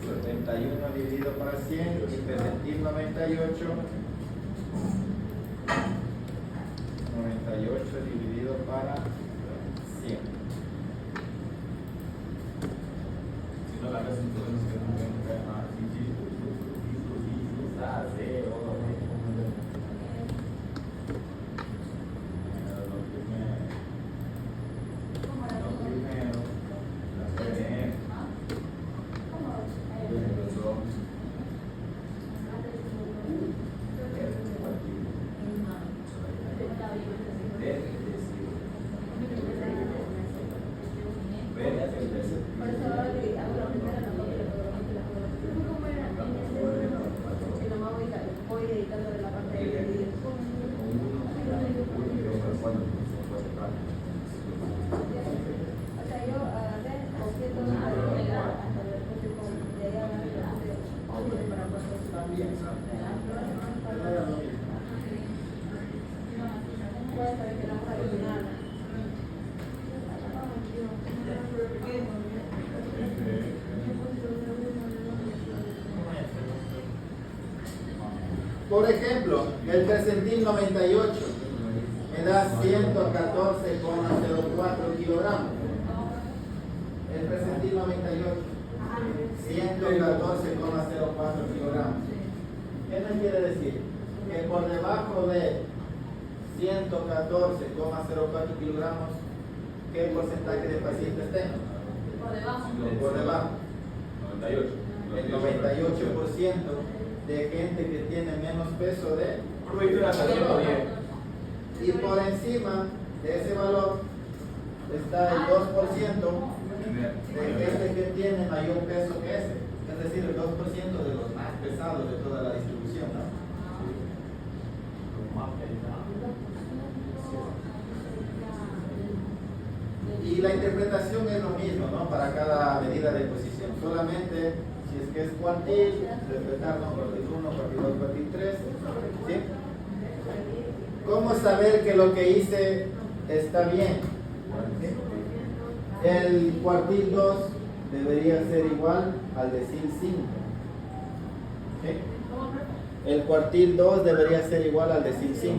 71 dividido para 100 y percentil 98. 98 dividido para 100. Si no la ves, entonces que no cae más. Por ejemplo, el percentil 98 me da 114,04 kilogramos. El percentil 98, 114,04 kilogramos. ¿Qué me quiere decir? Que por debajo de 114,04 kilogramos, ¿qué porcentaje de pacientes tengo? Por debajo. Por debajo. 98. El 98% de gente que tiene menos peso de... hasta 110. Y por encima de ese valor está el 2% de gente que tiene mayor peso que ese. Es decir, el 2% de los más pesados de toda la distribución, ¿no? Y la interpretación es lo mismo, ¿no? Para cada medida de posición. Solamente si es que es cuartil, respetarnos cuartil 1, cuartil 2, cuartil 3. ¿Sí? ¿Cómo saber que lo que hice está bien? ¿Sí? El cuartil 2 debería ser igual al decil 5. ¿Sí? El cuartil 2 debería ser igual al decil 5.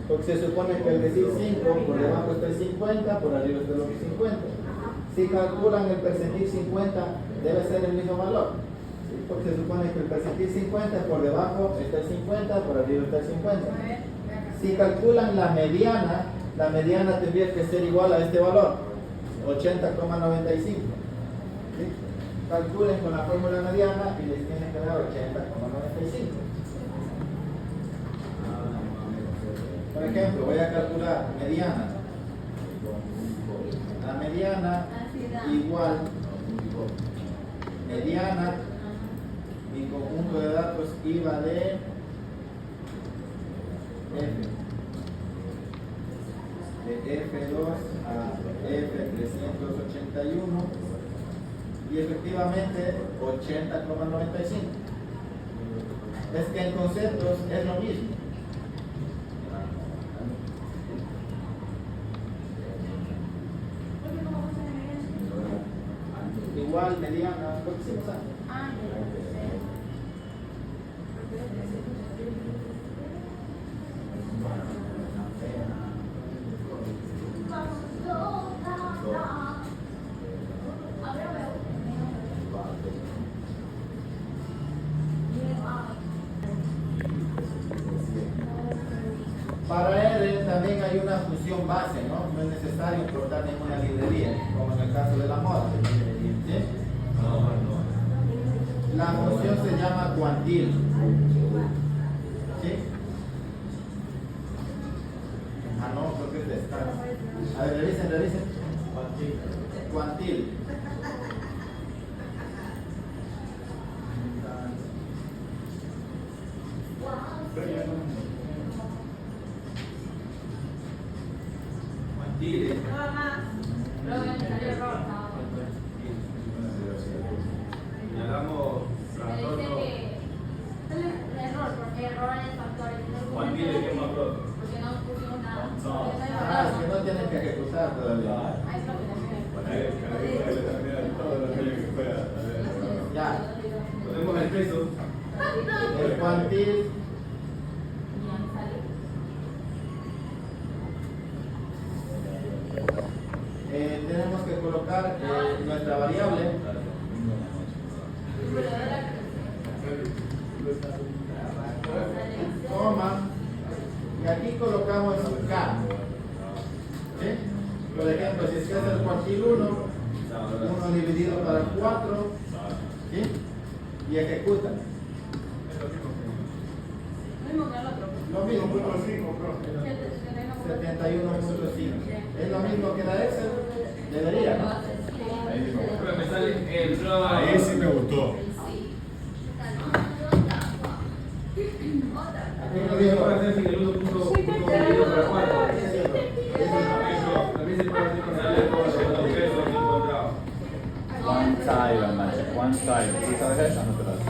Porque se supone que el decil 5 por debajo está el 50, por arriba está el otro 50. Si calculan el percentil 50, debe ser el mismo valor. ¿Sí? Porque se supone que el percentil 50 por debajo está el 50, por arriba está el 50. Si calculan la mediana tendría que ser igual a este valor, 80,95. ¿Sí? Calculen con la fórmula mediana y les tiene que dar 80,95. Por ejemplo, voy a calcular mediana. La mediana igual mediana, mi conjunto de datos iba de F2 a F381 y efectivamente 80,95. Es que en conceptos es lo mismo. Igual, mediana, lo que hicimos antes. Para R también hay una función base, ¿no? No es necesario importar ninguna librería, como en el caso de la moda. ¿Sí? La función se llama cuantil. ¿Sí? Ah, no, creo que es de estar. A ver, revisen. Cuantil. Cuantil. Luego me salió error. Y hagamos Me dice que error, porque error en factores. cuantil de qué más pro. Porque no pusimos nada. Ah, es que no tienen que ejecutar todavía. Ahí está lo que Ya. Ponemos el peso. El cuantil tenemos que colocar nuestra variable, coma, y aquí colocamos K. ¿Sí? Por ejemplo, si es que es el cuartil 1 dividido para 4, ¿sí? Y ejecutan. Lo mismo, 71.5. Es lo mismo que la Excel. Debería, ¿no? Pero me sale el Ahí sí me gustó. Aquí lo dijo. puede hacer sin el 1.1 para 4. También se puede hacer con el peso encontrado. One tile, Magic, one tile. ¿Sí sabes eso? No te lo sé.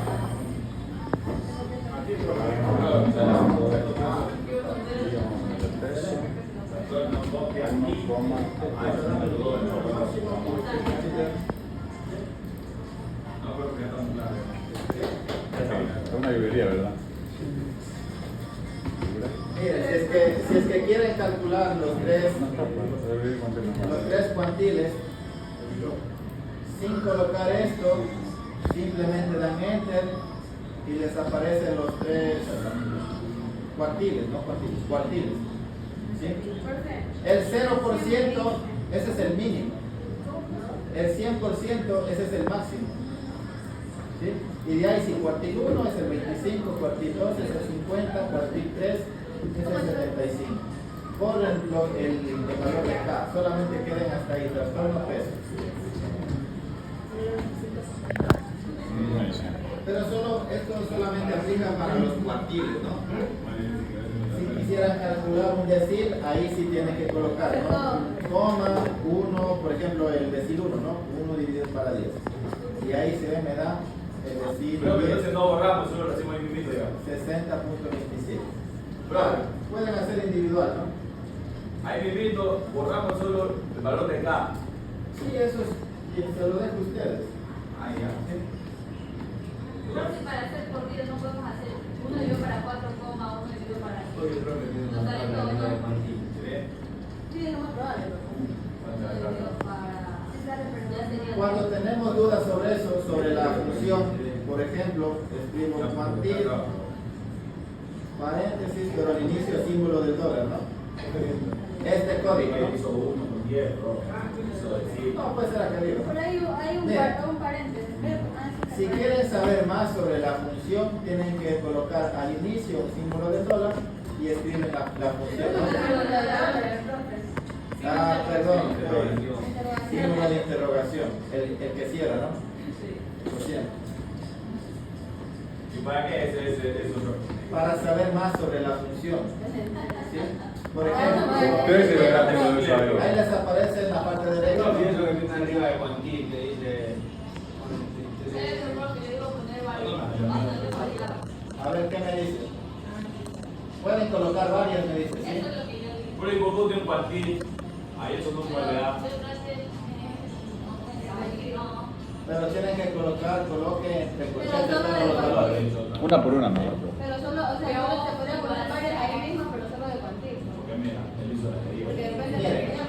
No, pero que ya estamos claros. una librería, ¿verdad? Miren, si es que quieren calcular los tres cuantiles, sin colocar esto, simplemente dan enter y les aparecen los tres cuartiles, no cuartiles, cuartiles. ¿Sí? El 0%, ese es el mínimo. El 100%, ese es el máximo. ¿Sí? Y de ahí si cuartil 1 es el 25, cuartil 2 es el 50, cuartil 3 es el 75. Borren el valor de acá, solamente queden hasta ahí, trastorno peso. Pero esto solamente aplica para los cuartiles, ¿no? Si quisieran calcular un decil, ahí sí tienen que colocar, ¿no? Coma, 1, por ejemplo, el decil 1, ¿no? 1 dividido para 10. Y ahí se ve, me da el decil Pero que entonces no borramos, solo lo hacemos ahí mismo, digamos. 60.27. Claro. Pueden hacer individual, ¿no? Ahí mismo borramos solo el valor de K. Sí, eso es, y se lo dejo a ustedes. Ahí ya. Creo que para hacer por vida no podemos hacer 1 dividido para 4, 1 dividido para 10. No sale todo, ¿no? Sí, es lo más probable. 1 dividido para... Ya sería... Cuando tenemos dudas sobre eso, sobre la función, por ejemplo, escribo cuantil, paréntesis, pero al inicio símbolo del dólar, ¿no? Este código, ¿no? Hizo 1 con 10, bro. Hizo decir. No, puede ser acá arriba. Por ahí hay un paréntesis. Si quieren saber más sobre la función, tienen que colocar al inicio un símbolo del dólar y escriben la función. Ah, perdón. Símbolo de interrogación. El que cierra, ¿no? Lo siento. ¿Y para qué es eso, bro? Para saber más sobre la función. ¿Sí? Por ejemplo, Ustedes se verán que no lo saben. ahí les aparece en la parte derecha. No, pienso que está arriba de cuantil, que dice. Es el error que yo digo poner varios. A ver, ¿qué me dice? Pueden colocar varias, me dice. ¿Sí? Eso es lo que yo digo. Por ejemplo, de un cuantil, ahí eso no puede dar. Pero tienen que coloquen entre Pero corchetes solo todos de los valores. Una por una, mejor. Pero solo, o sea, ahora se puede poner varios ahí mismo, pero solo de cuantil. Porque mira, él hizo la que Porque digo. depende de Miren, la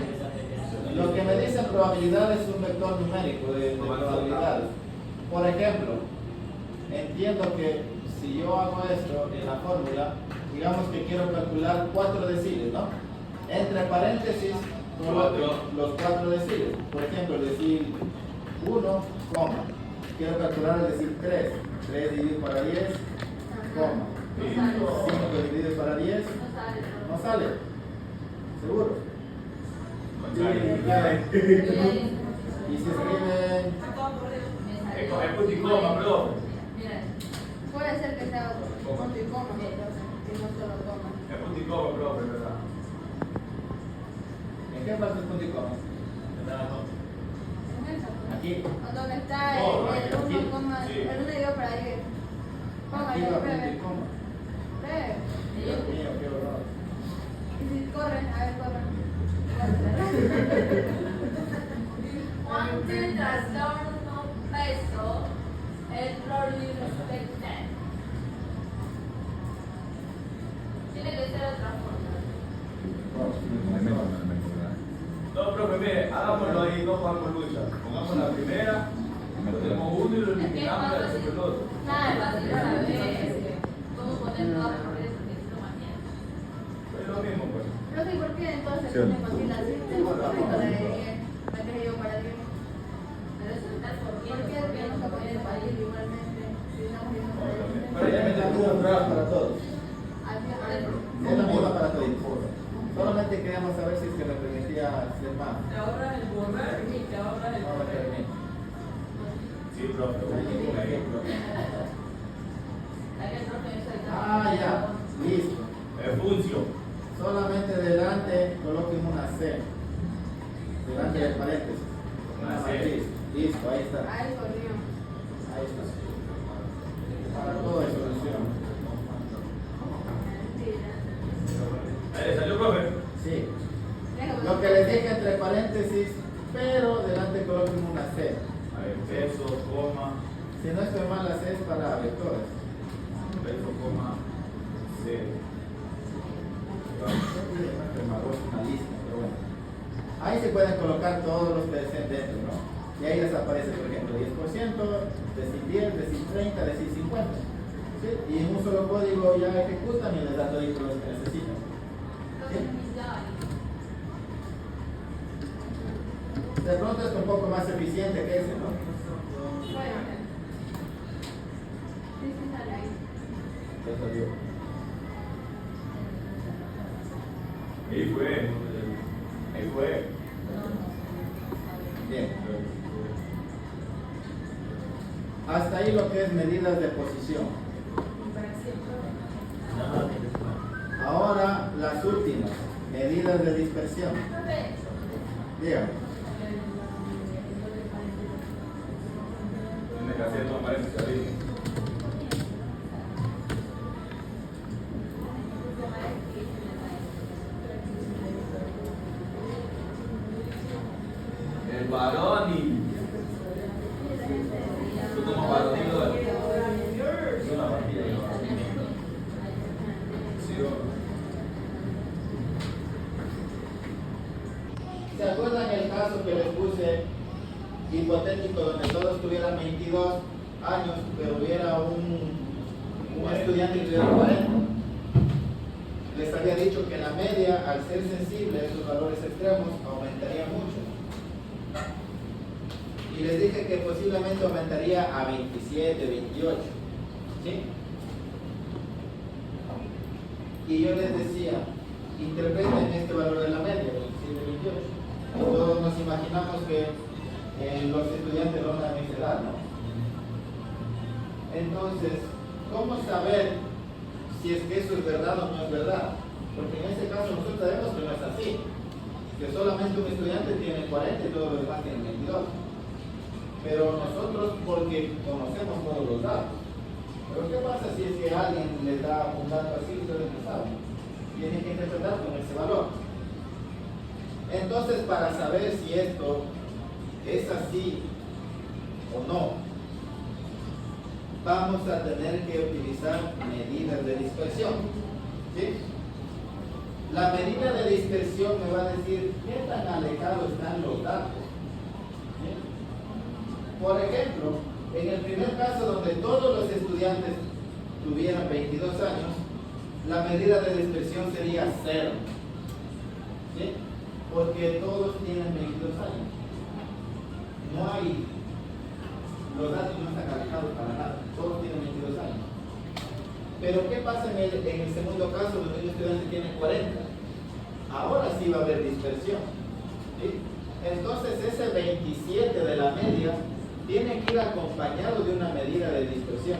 que lo que me dice probabilidad es un vector numérico de probabilidades. Por ejemplo, entiendo que si yo hago esto en la fórmula, digamos que quiero calcular 4 deciles, ¿no? Entre paréntesis, coloco los 4 deciles. Por ejemplo, el decil 1, coma. Quiero calcular el decil 3. 3 dividido para 10, coma. 5 dividido para 10, no sale. ¿Seguro? Y se escriben... Es punto y coma, bro. Puede ser que sea punto y coma, y no solo coma. Es punto y coma, bro, es verdad. ¿En qué parte es punto y coma? En esa, pues. Aquí. Donde está el 1, coma, el 1 dividido para 10. Coma, Aquí ya va punto y breve. coma. Breve. Dios mío, qué horror. Y si corren, a ver, corren. Quantil trastorno peso, error respected. Tiene que ser otra forma. No, profe, mire, hagámoslo ahí, no jugamos lucha. Pongamos la primera, tenemos uno y lo eliminamos y hacemos el otro. Nada, fácil saber cómo poner todas por eso que esto mañana. Es lo mismo, pues. Profe, ¿y por qué entonces Sí. pone cuantil así? Tengo un poquito de 10. La que yo para 10. Pero eso está por ¿Por qué tenemos que poner cuantil igualmente? Si estamos viendo para Pero ya me la misma para todos. Aquí aparece. Es la misma para todos. Solamente queríamos saber si es que me permitía hacer más. Te ahorras el borrar y te ahorras el No me permite. Sí, profe, No hay ningún ahí. ejemplo. La que el profe eso está. Ah, ya. Listo. Es función. Solamente delante coloquen una C. Delante del paréntesis. Una C. matriz. Listo, ahí está. Ahí corrió. Ahí está. Para todo hay solución. Ahí le salió, profe. Sí. Lo que les dije entre paréntesis, pero delante coloquen una C. A ver, peso, coma. Si no estoy mal, la C es para vectores. Una lista, pero bueno. Ahí se pueden colocar todos los PDC dentro, ¿no? Y ahí les aparece, por ejemplo, 10%, decir 10, decir 30, decir 50. ¿Sí? Y en un solo código ya ejecutan y les da todos los que necesitan. ¿Sí? De pronto es un poco más eficiente que ese, ¿no? Bueno, sí, sí sale ahí. Ya salió. Ahí fue. Ahí fue. Bien. Hasta ahí lo que es medidas de posición. Ahora las últimas, medidas de dispersión. Dígame. Tiene que hacer todo para ese arriba. El varón y tú tomas partido de una partida de varón. Sí, ¿Se acuerdan el caso que les puse hipotético donde todos tuvieran 22 años, pero hubiera un estudiante que tuviera 40? Les había dicho que la media, al ser sensible a esos valores extremos, aumentaría mucho. Y les dije que posiblemente aumentaría a 27, 28. ¿Sí? Y yo les decía, interpreten este valor de la media, 27, 28. Y todos nos imaginamos que los estudiantes rondan esa edad, ¿no? Entonces, ¿cómo saber si es que eso es verdad o no es verdad? Porque en ese caso nosotros sabemos que no es así, que solamente un estudiante tiene 40 y todos los demás tienen 22. Pero nosotros, porque conocemos todos los datos. Pero ¿qué pasa si es que alguien les da un dato así y ustedes no saben? Tienen que interpretar con ese valor. Entonces, para saber si esto es así o no, vamos a tener que utilizar medidas de dispersión. ¿Sí? La medida de dispersión me va a decir qué tan alejados están los datos. ¿Sí? Por ejemplo, en el primer caso donde todos los estudiantes tuvieran 22 años, la medida de dispersión sería 0. ¿Sí? Porque todos tienen 22 años. No hay, los datos no están alejados para nada, todos tienen 22 años. Pero ¿qué pasa en el segundo caso donde un estudiante tiene 40? Ahora sí va a haber dispersión. ¿Sí? Entonces ese 27 de la media tiene que ir acompañado de una medida de dispersión.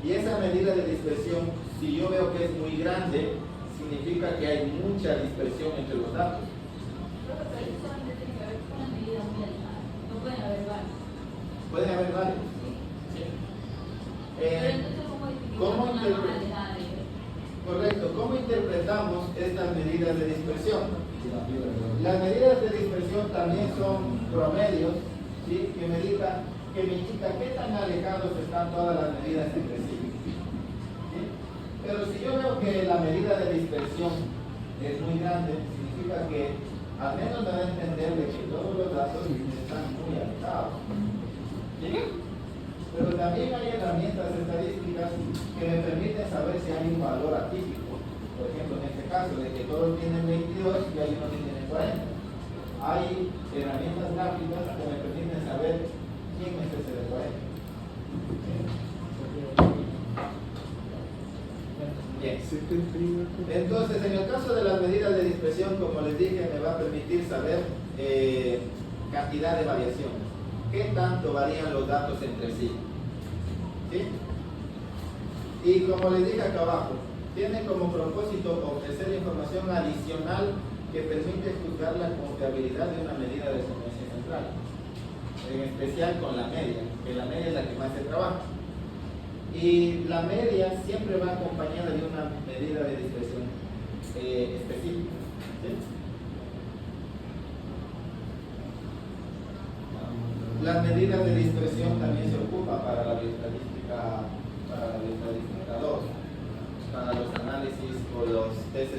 Y esa medida de dispersión, si yo veo que es muy grande, significa que hay mucha dispersión entre los datos. Pero eso solamente tiene que haber una medida muy alejada. No pueden haber varios. Pueden haber varios. Sí. ¿Sí? Pero entonces, ¿cómo ¿cómo identificamos una más alejada de ellos? Correcto. ¿Cómo interpretamos estas medidas de dispersión? Las medidas de dispersión también son promedios, ¿sí? que me indican qué tan alejados están todas las medidas entre sí. ¿Sí? Pero si yo veo que la medida de dispersión es muy grande, significa que al menos me da a entender de que todos los datos están muy alejados. ¿Sí? Pero también hay herramientas estadísticas que me permiten saber si hay un valor atípico. Por ejemplo, en este caso, de que todos tienen 22 y hay uno que tiene 40. Hay herramientas gráficas que me permiten saber quién es ese de 40. Bien. Entonces, en el caso de las medidas de dispersión, como les dije, me va a permitir saber cantidad de variaciones. ¿Qué tanto varían los datos entre sí? ¿Sí? Y como les dije acá abajo, tiene como propósito ofrecer información adicional que permite juzgar la confiabilidad de una medida de secuencia central, en especial con la media, que la media es la que más se trabaja. Y la media siempre va acompañada de una medida de dispersión específica. ¿Sí? Las medidas de dispersión también se ocupa para la bioestadística 2.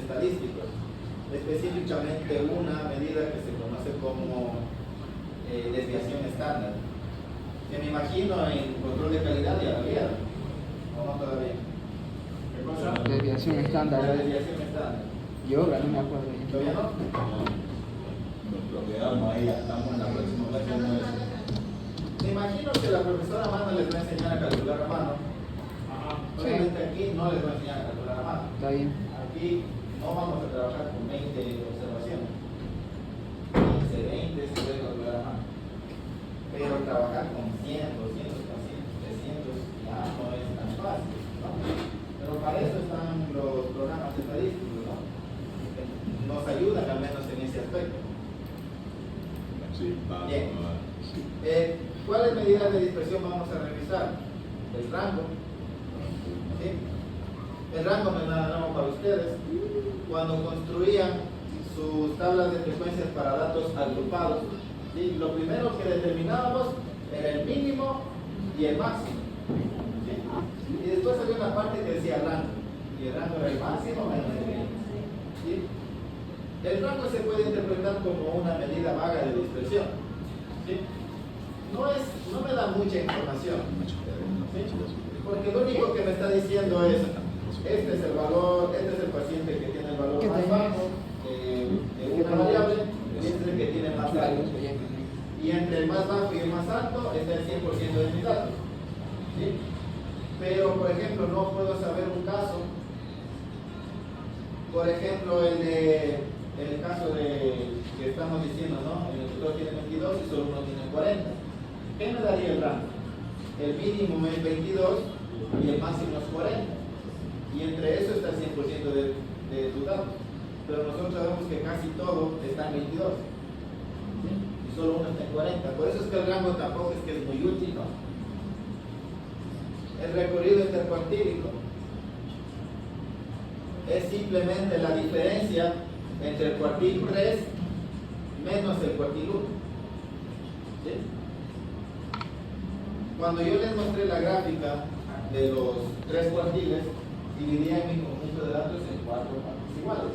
estadísticos, específicamente una medida que se conoce como desviación estándar, que me imagino en control de calidad ya había, o no todavía. ¿Qué cosa? Desviación estándar. La desviación estándar. Yoga, no me acuerdo. ¿Todavía no? Lo quedamos ahí, estamos en la próxima clase. Me imagino que la profesora Amanda les va a enseñar a calcular a mano. Ajá. Obviamente aquí no les va a enseñar a calcular a mano. Está bien. Aquí no vamos a trabajar con 20 observaciones. 15, 20 se puede calcular a mano. Pero trabajar con 100, 200 pacientes, 300 ya no es tan fácil, ¿no? Pero para eso están los programas estadísticos, ¿no? Que nos ayudan al menos en ese aspecto. Sí, vamos. Bien. ¿Cuáles medidas de dispersión vamos a revisar? El rango. ¿Sí? El rango no es nada nuevo para ustedes. Cuando construían sus tablas de frecuencias para datos agrupados, ¿sí? Lo primero que determinábamos era el mínimo y el máximo. ¿Sí? Y después había una parte que decía rango. Y el rango era el máximo menos el mínimo. ¿Sí? El rango se puede interpretar como una medida vaga de dispersión. ¿Sí? No me da mucha información. ¿Sí? Porque lo único que me está diciendo es, este es el valor, este es el paciente que tiene el valor más bajo de una variable, y este es el que tiene más alto. Y entre el más bajo y el más alto está el 100% de mis datos. ¿Sí? Pero, por ejemplo, no puedo saber un caso, por ejemplo, el caso que estamos diciendo, ¿no? El tutor tiene 22 y solo uno tiene 40. ¿Qué me daría el rango? El mínimo es 22 y el máximo es 40. Y entre eso está el 100% de tus datos. Pero nosotros sabemos que casi todo está en 22. ¿Sí? Y solo uno está en 40. Por eso es que el rango tampoco es que es muy útil, ¿no? El recorrido intercuartílico es simplemente la diferencia entre el cuartil 3 menos el cuartil 1. ¿Sí? Cuando yo les mostré la gráfica de los 3 cuartiles, dividía mi conjunto de datos en 4 partes iguales.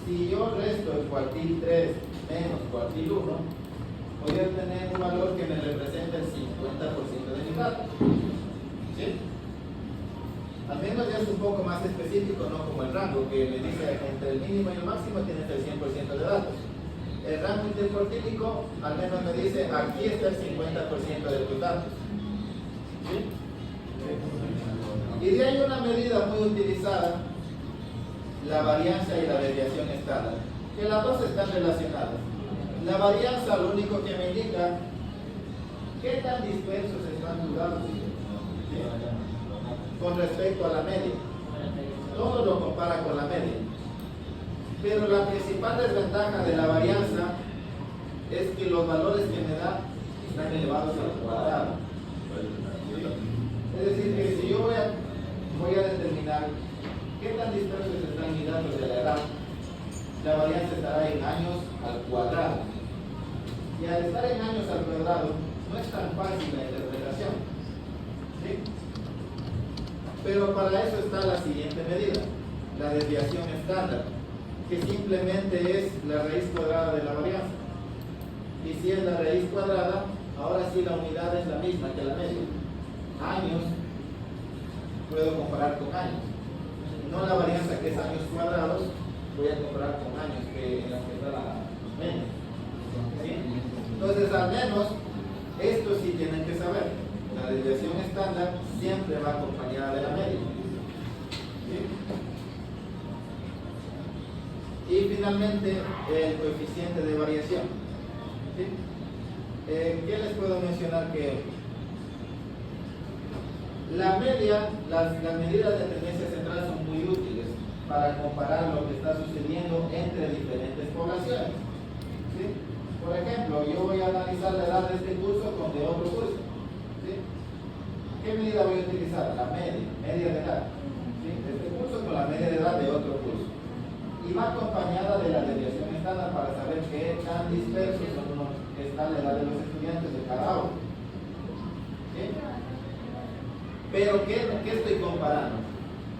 Si yo resto el cuartil 3 menos cuartil 1, voy a tener un valor que me representa el 50% de mis datos. ¿Sí? Al menos ya es un poco más específico, no como el rango, que me dice entre el mínimo y el máximo tienes el 100% de datos. El rango intercuartílico al menos me dice aquí está el 50% de tus datos. ¿Sí? Y de ahí una medida muy utilizada, la varianza y la desviación estándar, que las dos están relacionadas. La varianza lo único que me indica qué tan dispersos están tus datos, ¿sí? Con respecto a la media. Todo lo compara con la media. Pero la principal desventaja de la varianza es que los valores que me da están elevados al cuadrado. Es decir, que si yo voy a determinar qué tan dispersos están mis datos de la edad, la varianza estará en años al cuadrado. Y al estar en años al cuadrado, no es tan fácil la interpretación. ¿Sí? Pero para eso está la siguiente medida, la desviación estándar, que simplemente es la raíz cuadrada de la varianza. Y si es la raíz cuadrada, ahora sí la unidad es la misma que la media. Años, puedo comparar con años. No la varianza que es años cuadrados, voy a comparar con años en la que está la media. ¿Sí? Entonces, al menos, esto sí tienen que saber. La desviación estándar siempre va acompañada de la media. ¿Sí? Y finalmente, el coeficiente de variación. ¿Sí? ¿Qué les puedo mencionar? Que la media, las medidas de tendencia central son muy útiles para comparar lo que está sucediendo entre diferentes poblaciones. ¿Sí? Por ejemplo, yo voy a analizar la edad de este curso con de otro curso. ¿Sí? ¿Qué medida voy a utilizar? La media de edad. ¿Sí? De este curso con la media de edad de otro curso. Y va acompañada de la desviación estándar para saber qué tan dispersos está la edad de los estudiantes de cada aula. ¿Sí? Pero ¿qué estoy comparando?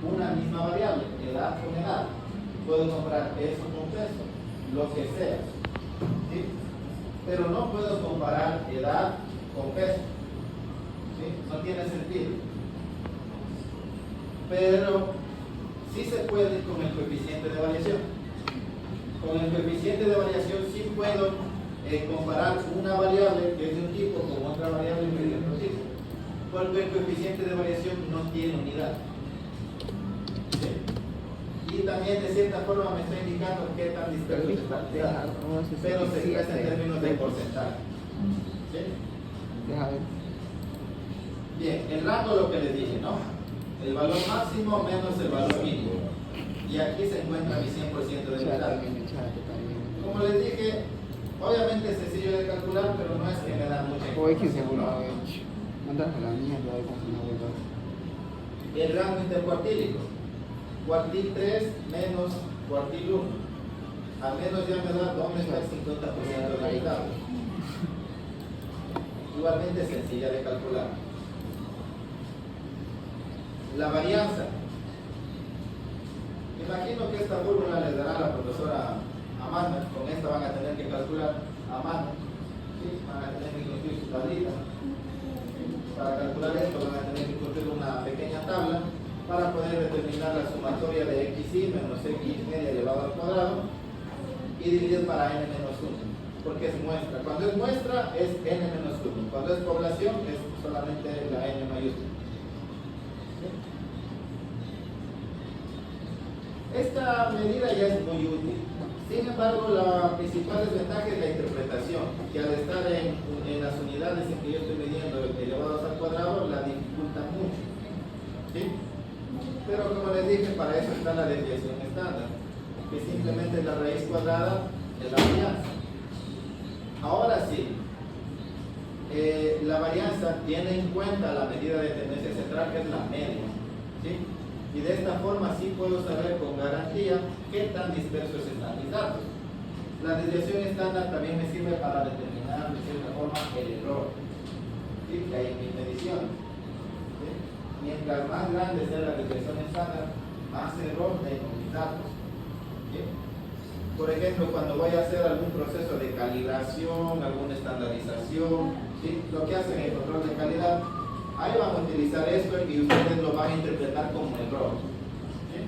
Una misma variable, edad con edad. puedo comparar peso con peso, lo que sea, ¿sí? Pero no puedo comparar edad con peso, ¿sí? No tiene sentido. Pero sí se puede con el coeficiente de variación. Con el coeficiente de variación sí puedo comparar una variable que es de un tipo con otra variable que es de otro tipo. Porque el coeficiente de variación no tiene unidad. ¿Sí? Y también de cierta forma me está indicando qué tan disperso está el dato, pero se expresa en términos de porcentaje. ¿Sí? Deja ver. Bien, el rango lo que les dije, ¿no? El valor máximo menos el valor mínimo. Y aquí se encuentra mi 100% de verdad. Como les dije, obviamente es sencillo de calcular, pero no es que me da mucha O es que información, seguro, ¿no? mandas a la mierda, ahí con una vuelta. El rango intercuartílico. Cuartil 3 menos cuartil 1. Al menos ya me da dónde está el 50% de la unidad. Igualmente sencilla de calcular. La varianza. Imagino que esta fórmula les dará la profesora Amanda. Con esta van a tener que calcular a mano. ¿Sí? Van a tener que construir su tablita. Para calcular esto van a tener que construir una pequeña tabla para poder determinar la sumatoria de xy menos x media elevado al cuadrado y dividir para n menos 1, porque es muestra. Cuando es muestra es n menos 1, cuando es población es solamente la n mayúscula. Esta medida ya es muy útil. Sin embargo, la principal desventaja es la interpretación, que al estar en las unidades en que yo estoy midiendo elevados al cuadrado, la dificulta mucho. ¿Sí? Pero como les dije, para eso está la desviación estándar, que simplemente es la raíz cuadrada de la varianza. Ahora sí, la varianza tiene en cuenta la medida de tendencia central, que es la media. ¿Sí? Y de esta forma sí puedo saber con garantía qué tan dispersos están mis datos. La desviación estándar también me sirve para determinar de cierta forma el error, ¿sí?, que hay en mis mediciones. ¿Sí? Mientras más grande sea la desviación estándar, más error tengo en mis datos. ¿Sí? Por ejemplo, cuando voy a hacer algún proceso de calibración, alguna estandarización, ¿sí?, lo que hacen el control de calidad, ahí van a utilizar esto y ustedes lo van a interpretar como error. ¿Sí?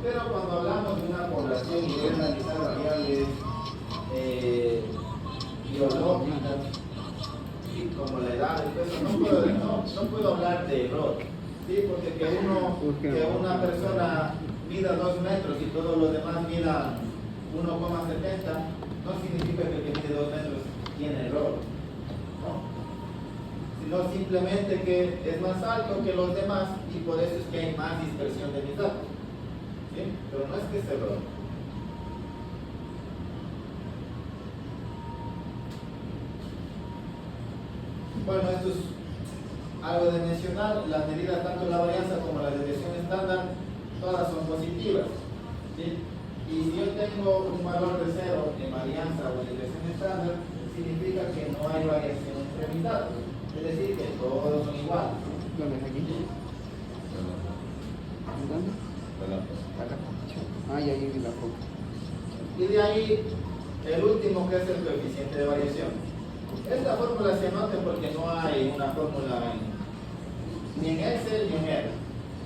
Pero cuando hablamos de una población y de analizar variables biológicas, ¿sí?, como la edad, entonces no puedo hablar de error. ¿Sí? Porque que una persona mida 2 metros y todos los demás midan 1,70 no significa que el que mide 2 metros tiene error, ¿no? Sino simplemente que es más alto que los demás y por eso es que hay más dispersión de mis datos. ¿Sí? Pero no es que es error. Bueno, esto es algo de mencionar. Las medidas, tanto la varianza como la desviación estándar, todas son positivas. ¿Sí? Y si yo tengo un valor de 0 en varianza o desviación estándar, significa que no hay variación entre mis datos. Es decir, que todos son iguales. ¿Dónde es aquí? ¿Dónde? Ah, ya llegué la foto. Y de ahí, el último, que es el coeficiente de variación. Esta fórmula se nota porque no hay una fórmula ni en Excel ni en R.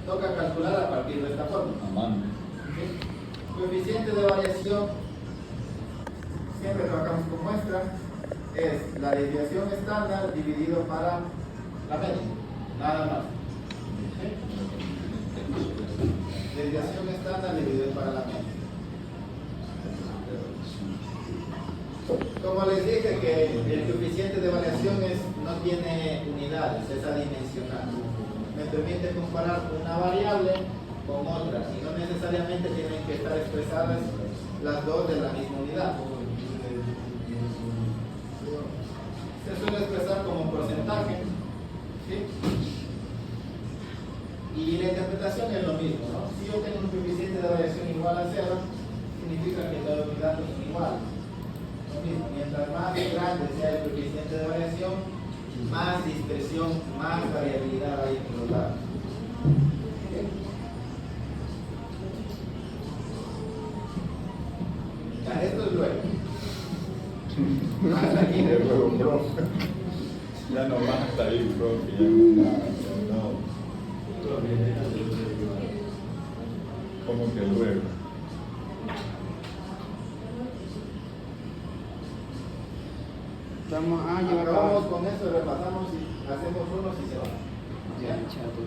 Toca calcular a partir de esta fórmula. ¿Sí? Coeficiente de variación, siempre trabajamos con muestra, es la desviación estándar dividido para la media, nada más. ¿Sí? Desviación estándar dividido para la media. Como les dije que el coeficiente de variación no tiene unidades, es adimensional. Me permite comparar una variable con otra y no necesariamente tienen que estar expresadas las dos de la misma unidad. Se suele expresar como porcentaje, ¿sí? Y la interpretación es lo mismo, ¿no? Si yo tengo un coeficiente de variación igual a 0, significa que todos mis datos son iguales. Lo mismo, mientras más grande sea el coeficiente de variación, más dispersión, más variabilidad hay en los datos. ¿Okay? luego, profe. Ya no más hasta ahí, profe. Ya no más. Ya no. ¿Cómo que luego? Vamos a llevar Acabamos con eso, repasamos y hacemos unos y se va. Ya, chato.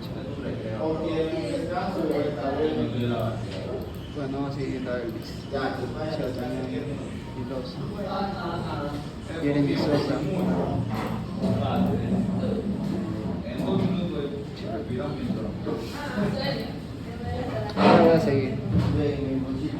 O quieren descanso o está bien. Bueno, sí, la Elvis. Ya, que vayan a descansar. Y los. Jeremy Sosa. En 2 minutos respiramos y entramos. Ahora voy a seguir. Ven, mi mochila.